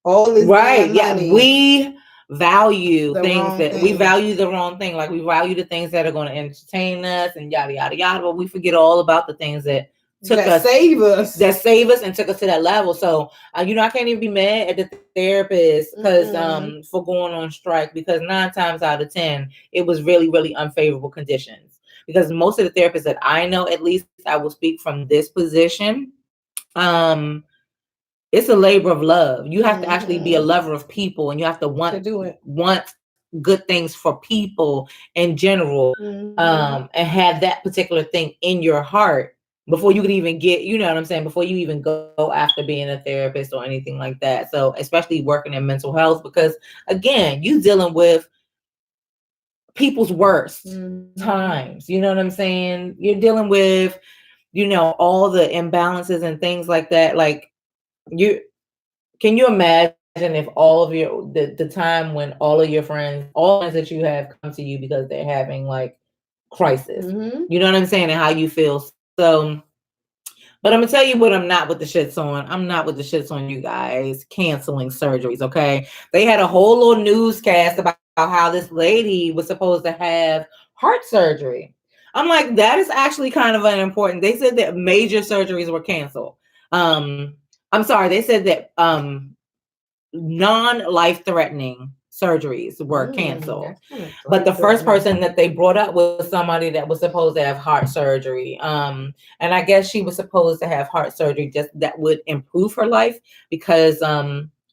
[SPEAKER 2] all this
[SPEAKER 1] right? Yeah,
[SPEAKER 2] money.
[SPEAKER 1] We value we value the wrong thing. Like we value the things that are going to entertain us and yada yada yada, but we forget all about the things that
[SPEAKER 2] save us
[SPEAKER 1] and took us to that level. So I can't even be mad at the therapist because for going on strike, because 9 times out of 10 it was really, really unfavorable conditions. Because most of the therapists that I know, at least I will speak from this position, it's a labor of love. You have to actually be a lover of people, and you have to want good things for people in general, and have that particular thing in your heart before you could even get, before you even go after being a therapist or anything like that. So especially working in mental health, because again, you dealing with people's worst times. You know what I'm saying? You're dealing with, all the imbalances and things like that. Like, can you imagine if all of the time when all of your friends, all friends that you have come to you because they're having like crisis, you know what I'm saying, and how you feel. So, but I'm gonna tell you what I'm not with the shits on. I'm not with the shits on you guys canceling surgeries. Okay, they had a whole little newscast about how this lady was supposed to have heart surgery. I'm like, that is actually kind of unimportant. They said that major surgeries were canceled. I'm sorry, they said that non-life-threatening surgeries were canceled. But the first person that they brought up was somebody that was supposed to have heart surgery. And I guess she was supposed to have heart surgery just that would improve her life because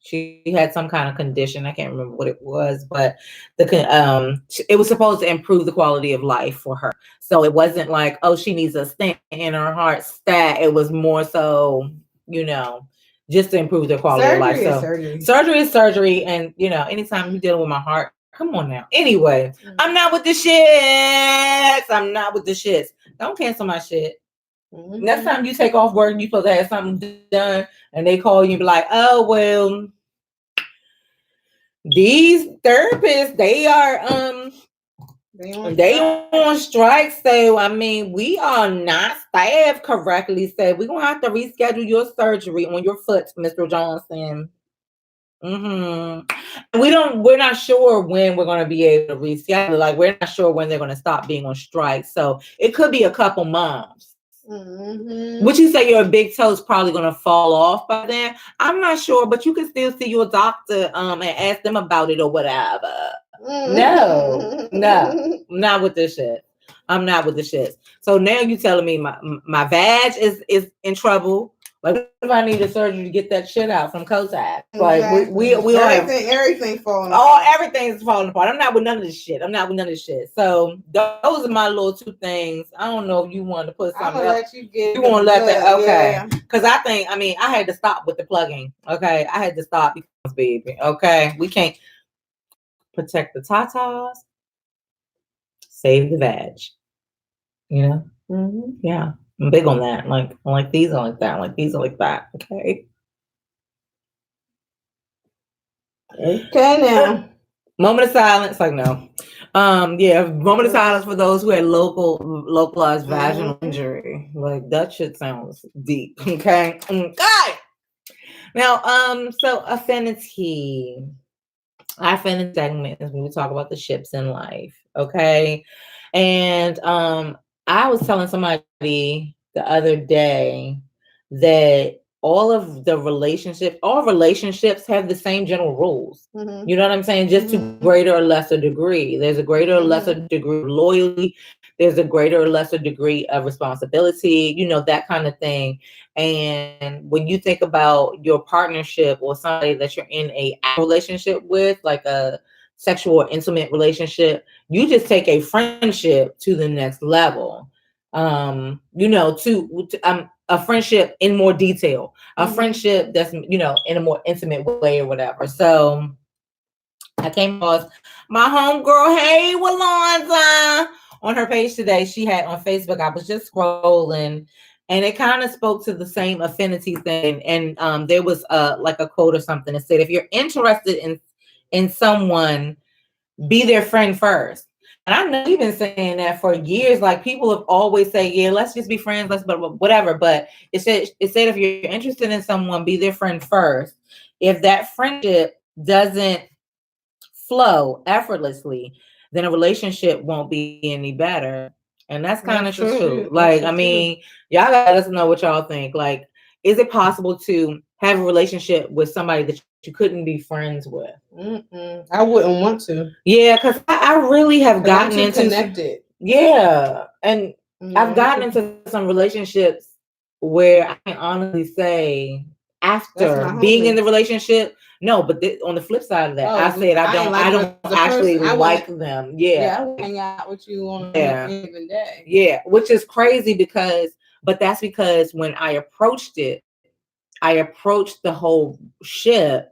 [SPEAKER 1] she had some kind of condition. I can't remember what it was, but it was supposed to improve the quality of life for her. So it wasn't like, oh, she needs a stent in her heart stat. It was more so, just to improve their quality of life. So surgery is surgery. And, anytime you're dealing with my heart, come on now. Anyway, I'm not with the shits. I'm not with the shits. Don't cancel my shit. Next time you take off work and you're supposed to have something done and they call you and be like, oh, well, these therapists, they are they on strike. So I mean, we are not staffed correctly. So we're gonna have to reschedule your surgery on your foot, Mr. Johnson. We're not sure when we're gonna be able to reschedule. Like, we're not sure when they're gonna stop being on strike. So it could be a couple months. Would you say your big toe is probably gonna fall off by then? I'm not sure, but you can still see your doctor and ask them about it or whatever. No, not with this shit. I'm not with the shit. So now you telling me my vag is in trouble. Like, if I need a surgery to get that shit out from Kodak, like exactly. we
[SPEAKER 2] everything falling apart.
[SPEAKER 1] Everything's falling apart. I'm not with none of this shit. So those are my little two things. I don't know if you want to put something else. You want to let that? Okay. Because I had to stop with the plugging. Okay, I had to stop because, baby. Okay, we can't protect the tatas, save the vag. Yeah. I'm big on that. Like these are like that. Like these are like that. Okay.
[SPEAKER 2] Okay now.
[SPEAKER 1] Moment of silence. Like no. Moment of silence for those who had localized vaginal injury. Like that shit sounds deep. Okay. Okay. Now, so affinity. Our affinity segment is when we talk about the ships in life. Okay. And I was telling somebody the other day that all relationships have the same general rules. You know what I'm saying? Just to greater or lesser degree. There's a greater or lesser degree of loyalty. There's a greater or lesser degree of responsibility, that kind of thing. And when you think about your partnership or somebody that you're in a relationship with, like a sexual or intimate relationship, you just take a friendship to the next level. A friendship in more detail, a friendship that's, in a more intimate way or whatever. So I came across my homegirl, hey, Walonza, on her page today. She had on Facebook, I was just scrolling, and it kind of spoke to the same affinity thing. And there was like a quote or something that said, if you're interested in someone, be their friend first. And I know you've been saying that for years. Like, people have always said, yeah, let's just be friends, whatever. But it said if you're interested in someone, be their friend first. If that friendship doesn't flow effortlessly, then a relationship won't be any better. And that's kind of true. Like, I mean, y'all gotta let us know what y'all think. Like, is it possible to have a relationship with somebody that you couldn't be friends with?
[SPEAKER 2] I wouldn't want to.
[SPEAKER 1] Yeah, because I really have gotten into
[SPEAKER 2] connected.
[SPEAKER 1] And I've gotten into some relationships where I can honestly say, after being in the relationship, no, but on the flip side of that, I said I don't actually like them.
[SPEAKER 2] Yeah, I would hang out with you on a given day.
[SPEAKER 1] Yeah, which is crazy but that's because when I approached the whole ship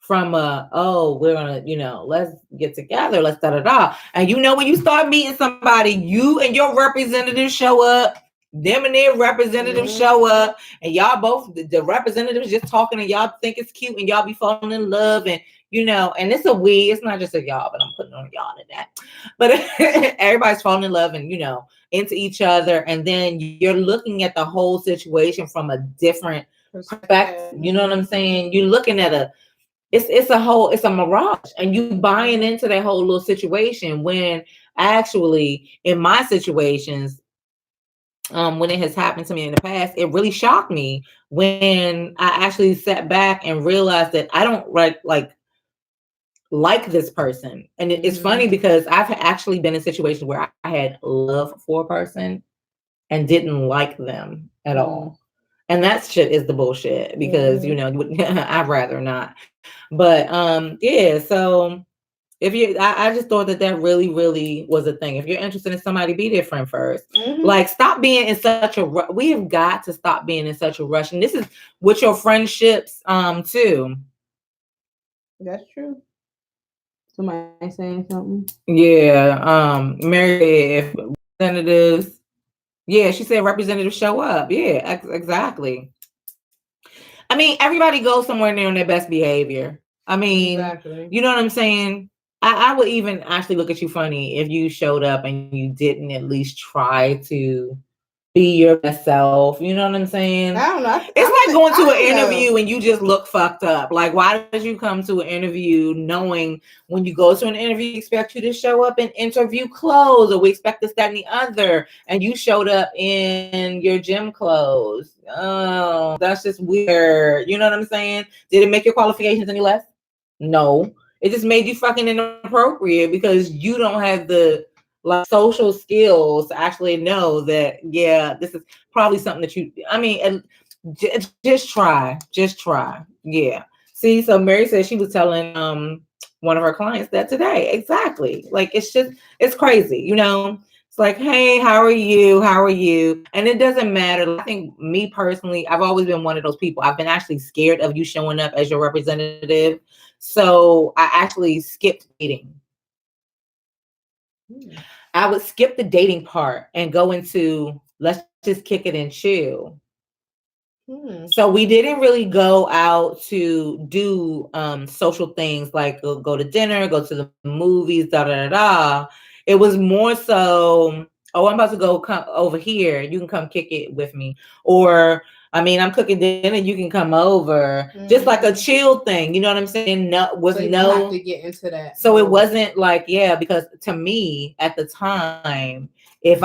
[SPEAKER 1] from we're gonna, let's get together, let's da-da-da. And when you start meeting somebody, you and your representative show up, them and their representatives show up, and y'all both, the representatives just talking, and y'all think it's cute, and y'all be falling in love, and and it's it's not just a y'all, but I'm putting on y'all in that. But everybody's falling in love and into each other, and then you're looking at the whole situation from a different perspective. You know what I'm saying? You're looking at it's a mirage, and you buying into that whole little situation, when actually in my situations, when it has happened to me in the past, it really shocked me when I actually sat back and realized that I don't like this person. And it's funny because I've actually been in situations where I had love for a person and didn't like them at all. And that shit is the bullshit because, you know, I'd rather not. But yeah, so if you, I just thought that really, really was a thing. If you're interested in somebody, be their friend first. Like, stop being in such a rush. We have got to stop being in such a rush. And this is with your friendships too.
[SPEAKER 2] That's true. Somebody saying something?
[SPEAKER 1] Yeah. Mary, if representatives, yeah, she said representatives show up. Yeah, exactly. I mean, everybody goes somewhere and they're on their best behavior. I mean, you know what I'm saying? I would even actually look at you funny if you showed up and you didn't at least try to be your best self. You know what I'm saying?
[SPEAKER 2] I don't know.
[SPEAKER 1] It's like going to an interview and you just look fucked up. Like, why did you come to an interview knowing when you go to an interview, we expect you to show up in interview clothes, or we expect this, that, and the other, and you showed up in your gym clothes? Oh, that's just weird. You know what I'm saying? Did it make your qualifications any less? No. It just made you fucking inappropriate because you don't have the social skills to actually know that, yeah, this is probably something that you, I mean, just try. Yeah. See, so Mary said she was telling one of her clients that today. Exactly. Like, it's crazy, you know. It's like, hey, how are you? And it doesn't matter. I think me personally, I've always been one of those people. I've been actually scared of you showing up as your representative. So I actually skipped dating. I would skip the dating part and go into let's just kick it and chill. So we didn't really go out to do social things like go to dinner, go to the movies, da da da da. It was more so, oh, I'm about to go come over here. You can come kick it with me. Or, I mean, I'm cooking dinner. You can come over. Just like a chill thing. You know what I'm saying? No, was
[SPEAKER 2] so
[SPEAKER 1] no.
[SPEAKER 2] Have to get into that.
[SPEAKER 1] So it wasn't like, yeah, because to me at the time, if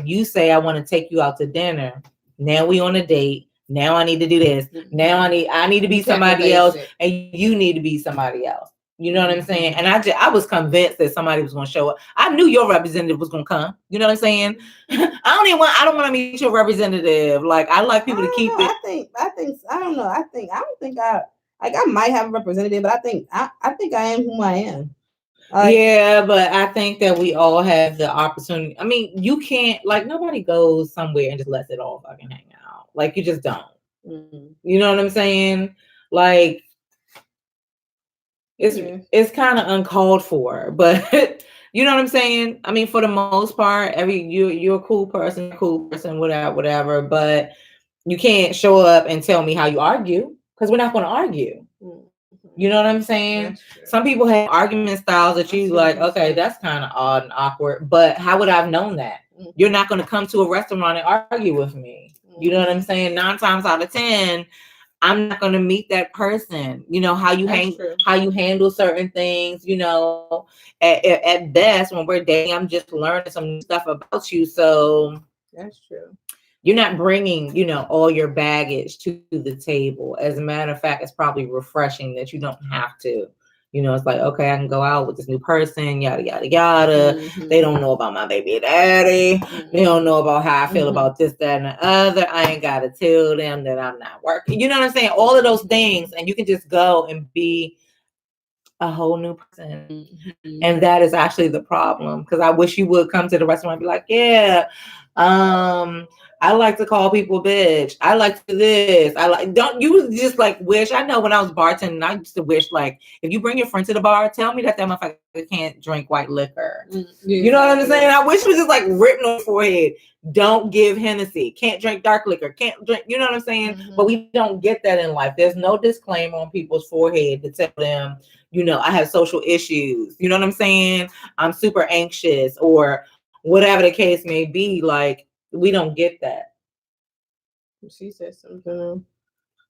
[SPEAKER 1] you say I want to take you out to dinner, now we on a date. Now I need to do this. Now I need to be somebody else, and you need to be somebody else. You know what I'm saying? And I was convinced that somebody was going to show up. I knew your representative was going to come. You know what I'm saying? I don't want to meet your representative. Like, I like people to keep it.
[SPEAKER 2] I don't know. I might have a representative, but I think I am who I am.
[SPEAKER 1] Yeah, but I think that we all have the opportunity. I mean, you can't, like, nobody goes somewhere and just lets it all fucking hang out. Like, you just don't. You know what I'm saying? Like, it's kind of uncalled for, but you know what I'm saying? I mean, for the most part, you're a cool person, whatever, but you can't show up and tell me how you argue, because we're not going to argue. You know what I'm saying? Some people have argument styles that you like, okay, that's kind of odd and awkward, but how would I have known that? You're not going to come to a restaurant and argue with me. You know what I'm saying? 9 times out of 10, I'm not going to meet that person. You know, how you handle certain things, you know, at best when we're dating, I'm just learning some stuff about you. So
[SPEAKER 2] that's true.
[SPEAKER 1] You're not bringing, you know, all your baggage to the table. As a matter of fact, it's probably refreshing that you don't have to. You know, it's like, okay, I can go out with this new person, yada, yada, yada. They don't know about my baby daddy. They don't know about how I feel about this, that, and the other. I ain't got to tell them that I'm not working. You know what I'm saying? All of those things. And you can just go and be a whole new person. And that is actually the problem. Because I wish you would come to the restaurant and be like, yeah, I like to call people bitch. I like to do this. Don't you just like wish? I know when I was bartending, I used to wish, like, if you bring your friend to the bar, tell me that motherfucker can't drink white liquor. You know what I'm saying? I wish it was just like written on the forehead. Don't give Hennessy. Can't drink dark liquor. Can't drink. You know what I'm saying? But we don't get that in life. There's no disclaimer on people's forehead to tell them, you know, I have social issues. You know what I'm saying? I'm super anxious, or whatever the case may be. Like, we don't get that.
[SPEAKER 2] She said something.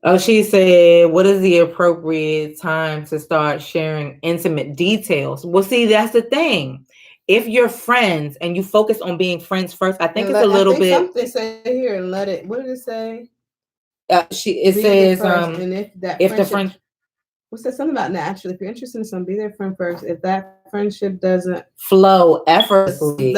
[SPEAKER 1] Oh, she said, what is the appropriate time to start sharing intimate details? Well, see, that's the thing. if you're friends and you focus on being friends first, I think it's a little bit.
[SPEAKER 2] Something say here and let it. What did it say?
[SPEAKER 1] It says
[SPEAKER 2] and
[SPEAKER 1] if the friend.
[SPEAKER 2] What's that? Something about naturally. If you're interested in something, be their friend first. If that friendship doesn't
[SPEAKER 1] flow effortlessly,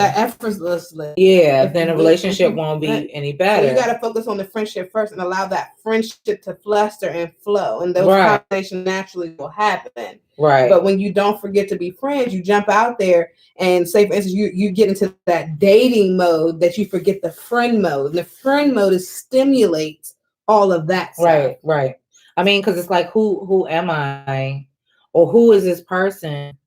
[SPEAKER 1] yeah, then the relationship won't be any better.
[SPEAKER 2] So you got to focus on the friendship first and allow that friendship to fluster and flow, and those conversations naturally will happen.
[SPEAKER 1] Right.
[SPEAKER 2] But when you don't forget to be friends, you jump out there and say, for instance, you get into that dating mode that you forget the friend mode. And the friend mode stimulates all of that stuff.
[SPEAKER 1] Right. I mean, because it's like, who am I, or who is this person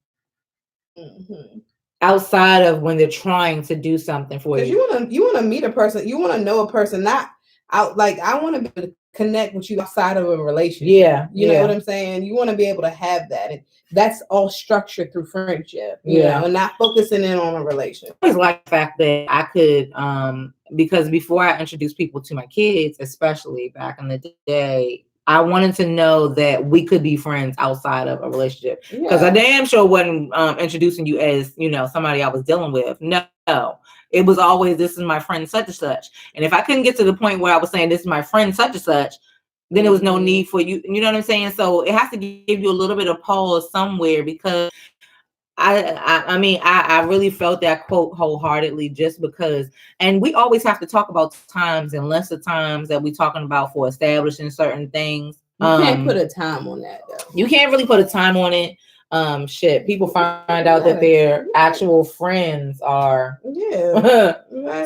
[SPEAKER 1] outside of when they're trying to do something for you?
[SPEAKER 2] You want to meet a person, you want to know a person, not out. Like, I want to be able to connect with you outside of a relationship.
[SPEAKER 1] Yeah,
[SPEAKER 2] you know what I'm saying. You want to be able to have that, and that's all structured through friendship. You know, and not focusing in on a relationship.
[SPEAKER 1] I always like the fact that I could, because before I introduced people to my kids, especially back in the day, I wanted to know that we could be friends outside of a relationship. Because I damn sure wasn't introducing you as, somebody I was dealing with. No. It was always, this is my friend such and such. And if I couldn't get to the point where I was saying, this is my friend such and such, then there was no need for you. You know what I'm saying? So it has to give you a little bit of pause somewhere, because I really felt that quote wholeheartedly, just because, and we always have to talk about times and less of times that we're talking about for establishing certain things.
[SPEAKER 2] You can't put a time on that, though.
[SPEAKER 1] You can't really put a time on it. People find out that their actual friends are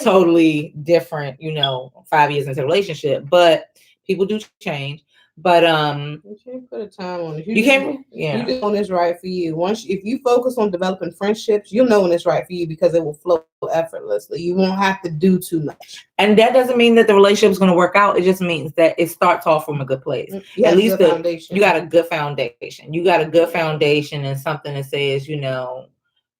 [SPEAKER 1] totally different, 5 years into the relationship, but people do change. But
[SPEAKER 2] you can't put a time on it. You just know when it's right for you. If you focus on developing friendships, you'll know when it's right for you, because it will flow effortlessly. You won't have to do too much.
[SPEAKER 1] And that doesn't mean that the relationship is going to work out. It just means that it starts off from a good place. At least you got a good foundation. You got a good foundation, and something that says,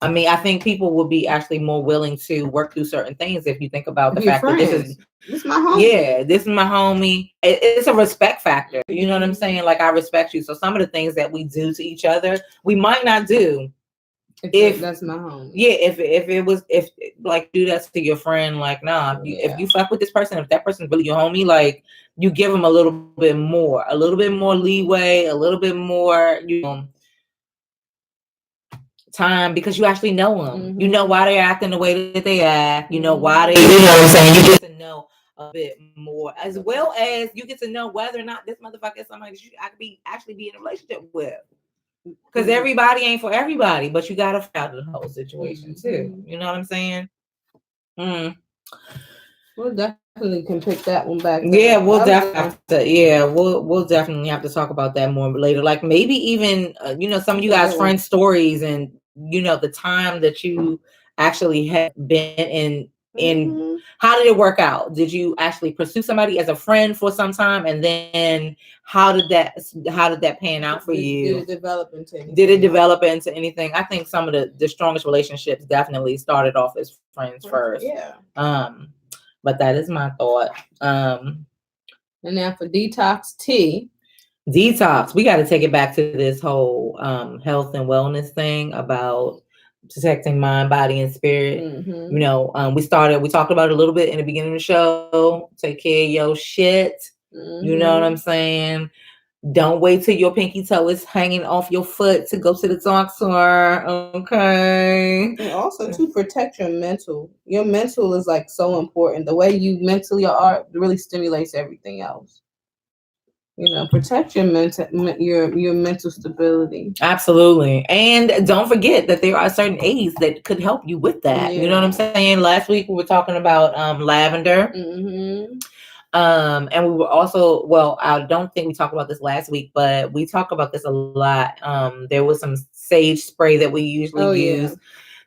[SPEAKER 1] I think people will be actually more willing to work through certain things if you think about the fact that this is my homie. Yeah, this is my homie. It's a respect factor. You know what I'm saying? Like, I respect you. So some of the things that we do to each other, we might not do
[SPEAKER 2] if that's my homie.
[SPEAKER 1] Yeah, if like, do that to your friend, like, nah, if you fuck with this person, if that person's really your homie, like, you give them a little bit more leeway, a little bit more, time, because you actually know them. You know why they're acting the way that they act. You know why they, what I'm saying? You get to know a bit more, as well as you get to know whether or not this motherfucker is somebody that you actually be in a relationship with. Because everybody ain't for everybody, but you gotta find out the whole situation too. You know what I'm saying?
[SPEAKER 2] We'll definitely can pick that one back.
[SPEAKER 1] Yeah, we'll definitely have to talk about that more later. Like, maybe even some of you guys' friend stories, and the time that you actually have been in how did it work out? Did you actually pursue somebody as a friend for some time, and then how did that pan out for you?
[SPEAKER 2] Did it develop into anything?
[SPEAKER 1] I think some of the strongest relationships definitely started off as friends first. But that is my thought.
[SPEAKER 2] And now for DetoxTEA.
[SPEAKER 1] Detox, we got to take it back to this whole health and wellness thing about protecting mind, body, and spirit. We talked about it a little bit in the beginning of the show. Take care of your shit. You know what I'm saying? Don't wait till your pinky toe is hanging off your foot to go to the doctor. Okay.
[SPEAKER 2] And also to protect your mental. Your mental is like so important. The way you mentally are really stimulates everything else. Protect your mental stability.
[SPEAKER 1] Absolutely. And don't forget that there are certain aids that could help you with that. You know what I'm saying? Last week we were talking about lavender. And we were also, I don't think we talked about this last week, but we talk about this a lot. There was some sage spray that we usually use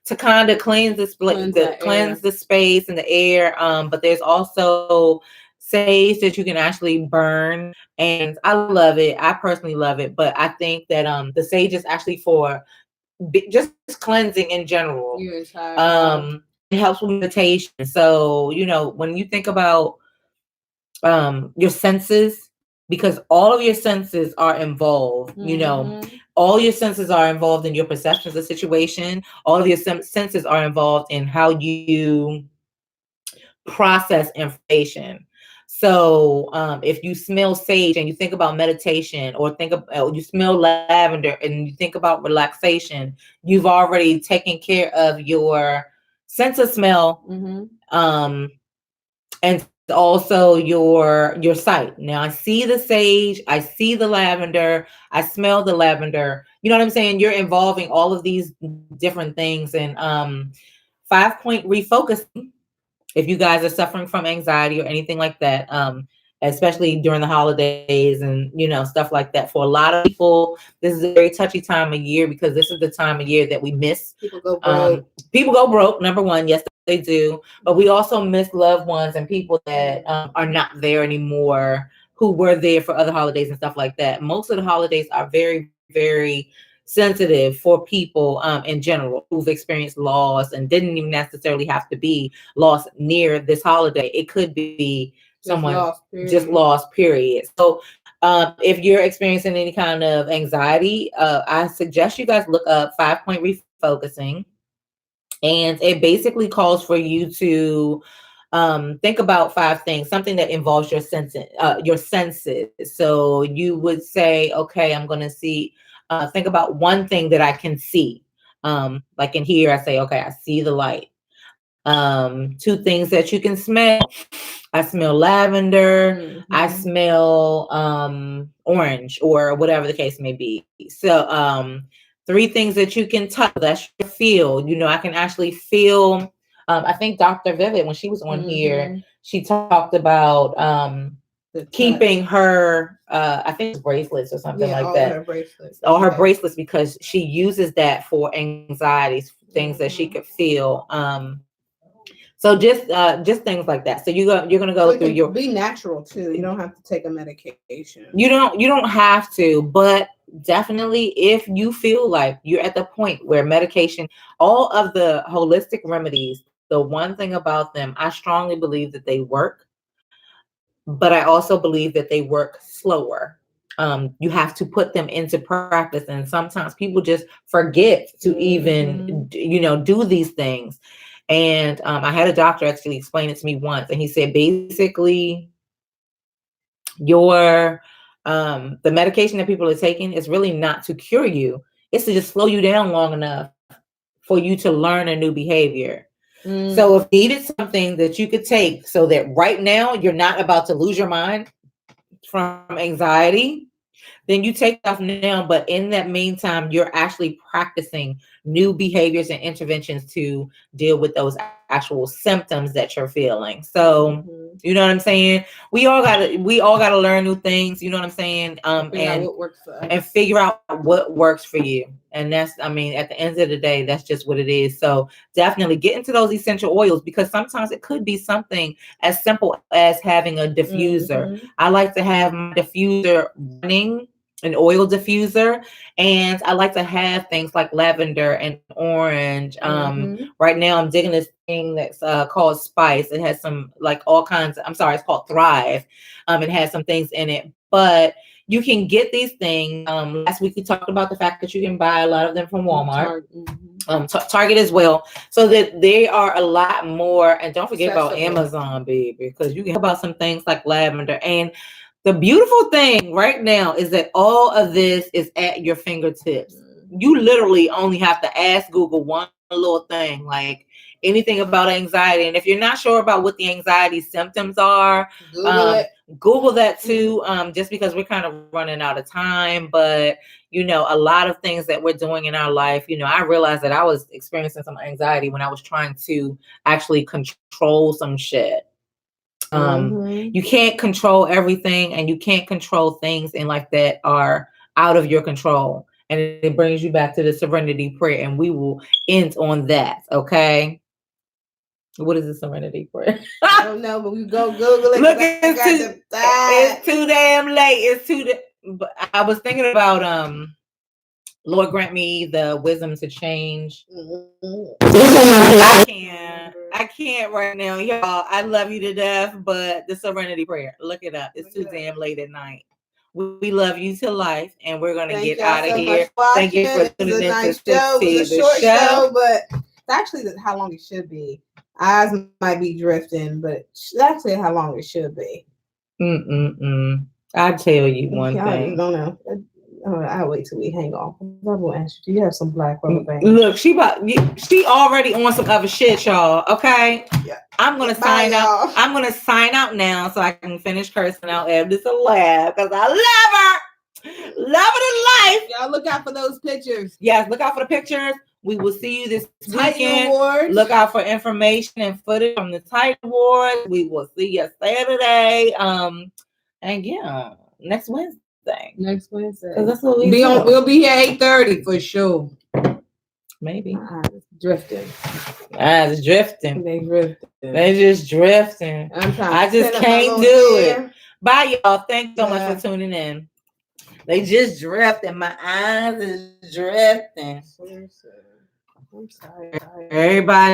[SPEAKER 1] to kind of cleanse the space and the air. But there's also sage that you can actually burn, and I love it. I personally love it, but I think that the sage is actually for just cleansing in general. It helps with meditation. So when you think about your senses, because all of your senses are involved. All your senses are involved in your perceptions of situation. All of your senses are involved in how you process information. So if you smell sage and you think about meditation, or you smell lavender and you think about relaxation, you've already taken care of your sense of smell, and also your sight. Now I see the sage, I see the lavender, I smell the lavender. You know what I'm saying? You're involving all of these different things. And 5-point refocusing, if you guys are suffering from anxiety or anything like that, especially during the holidays and stuff like that. For a lot of people, this is a very touchy time of year, because this is the time of year that we miss.
[SPEAKER 2] People go broke.
[SPEAKER 1] People go broke, number one. Yes, they do. But we also miss loved ones and people that are not there anymore, who were there for other holidays and stuff like that. Most of the holidays are very, very sensitive for people in general who've experienced loss, and didn't even necessarily have to be lost near this holiday. It could be someone just lost, period. So if you're experiencing any kind of anxiety, I suggest you guys look up 5-point refocusing. And it basically calls for you to think about 5 things, something that involves your senses. So you would say, okay, I'm going to think about one thing that I can see. Like in here, I say, okay, I see the light. 2 things that you can smell. I smell lavender. I smell orange, or whatever the case may be. So 3 things that you can touch. That's your feel. I can actually feel. I think Dr. Vivid, when she was on here, she talked about keeping her, I think it's bracelets or something like that. All her bracelets, because she uses that for anxieties, things that she could feel. So just things like that. So you're gonna go through your,
[SPEAKER 2] be natural too. You don't have to take a medication.
[SPEAKER 1] You don't have to, but definitely if you feel like you're at the point where medication, all of the holistic remedies, the one thing about them, I strongly believe that they work, but I also believe that they work slower. You have to put them into practice, and sometimes people just forget to even do these things. And I had a doctor actually explain it to me once, and he said basically the medication that people are taking is really not to cure you. It's to just slow you down long enough for you to learn a new behavior. So if you needed something that you could take so that right now you're not about to lose your mind from anxiety, then you take off now. But in that meantime, you're actually practicing new behaviors and interventions to deal with those actual symptoms that you're feeling. So you know what I'm saying? We all gotta learn new things, you know what I'm saying? And
[SPEAKER 2] what works for us.
[SPEAKER 1] And figure out what works for you. And that's, at the end of the day, that's just what it is. So definitely get into those essential oils, because sometimes it could be something as simple as having a diffuser. I like to have my diffuser running, an oil diffuser, and I like to have things like lavender and orange. Right now I'm digging this thing that's called Spice. It has some all kinds of, it's called Thrive. It has some things in it, but you can get these things. Last week we talked about the fact that you can buy a lot of them from Walmart, Target as well, so that they are a lot more. And don't forget about Amazon, baby, because you can about some things like lavender. And the beautiful thing right now is that all of this is at your fingertips. You literally only have to ask Google one little thing, like anything about anxiety. And if you're not sure about what the anxiety symptoms are, Google that too, just because we're kind of running out of time. But, a lot of things that we're doing in our life, I realized that I was experiencing some anxiety when I was trying to actually control some shit. You can't control everything, and you can't control things in life that are out of your control. And it brings you back to the serenity prayer, and we will end on that. Okay. What is the serenity prayer?
[SPEAKER 2] I don't know, but we go Google it.
[SPEAKER 1] Look, it's too damn late. But I was thinking about Lord, grant me the wisdom to change. I can't right now, y'all. I love you to death, but the serenity prayer. Look it up. It's too damn late at night.
[SPEAKER 2] We
[SPEAKER 1] love you to life, and we're gonna get
[SPEAKER 2] y'all
[SPEAKER 1] out of
[SPEAKER 2] so
[SPEAKER 1] here.
[SPEAKER 2] Thank you for tuning in
[SPEAKER 1] nice
[SPEAKER 2] to
[SPEAKER 1] show.
[SPEAKER 2] SipsTea,
[SPEAKER 1] It was a
[SPEAKER 2] the
[SPEAKER 1] short
[SPEAKER 2] show, but it's actually how long it should be. Eyes might be drifting, but it's actually how long it should be.
[SPEAKER 1] I'll tell you one
[SPEAKER 2] I
[SPEAKER 1] thing.
[SPEAKER 2] don't know. I'll wait till we hang off. I'm gonna ask you, do you have some black rubber bands?
[SPEAKER 1] Look, she already on some other shit, y'all. Okay.
[SPEAKER 2] Yeah.
[SPEAKER 1] I'm gonna sign out. I'm gonna sign out now so I can finish cursing out Eb Deceleb because I love her. Love her to life.
[SPEAKER 2] Y'all look out for those pictures.
[SPEAKER 1] Yes, look out for the pictures. We will see you this weekend.
[SPEAKER 2] Awards.
[SPEAKER 1] Look out for information and footage from the Titan Awards. We will see you Saturday. And yeah, next Wednesday.
[SPEAKER 2] Next Wednesday.
[SPEAKER 1] Because that's what we
[SPEAKER 2] be
[SPEAKER 1] do.
[SPEAKER 2] on. We'll be here 8:30 for sure.
[SPEAKER 1] Maybe.
[SPEAKER 2] Drifting.
[SPEAKER 1] It's drifting.
[SPEAKER 2] They drifting.
[SPEAKER 1] They just drifting. I just can't do it. Bye, y'all. Thanks so much for tuning in. They just drifting. My eyes is drifting.
[SPEAKER 2] I'm sorry.
[SPEAKER 1] Everybody.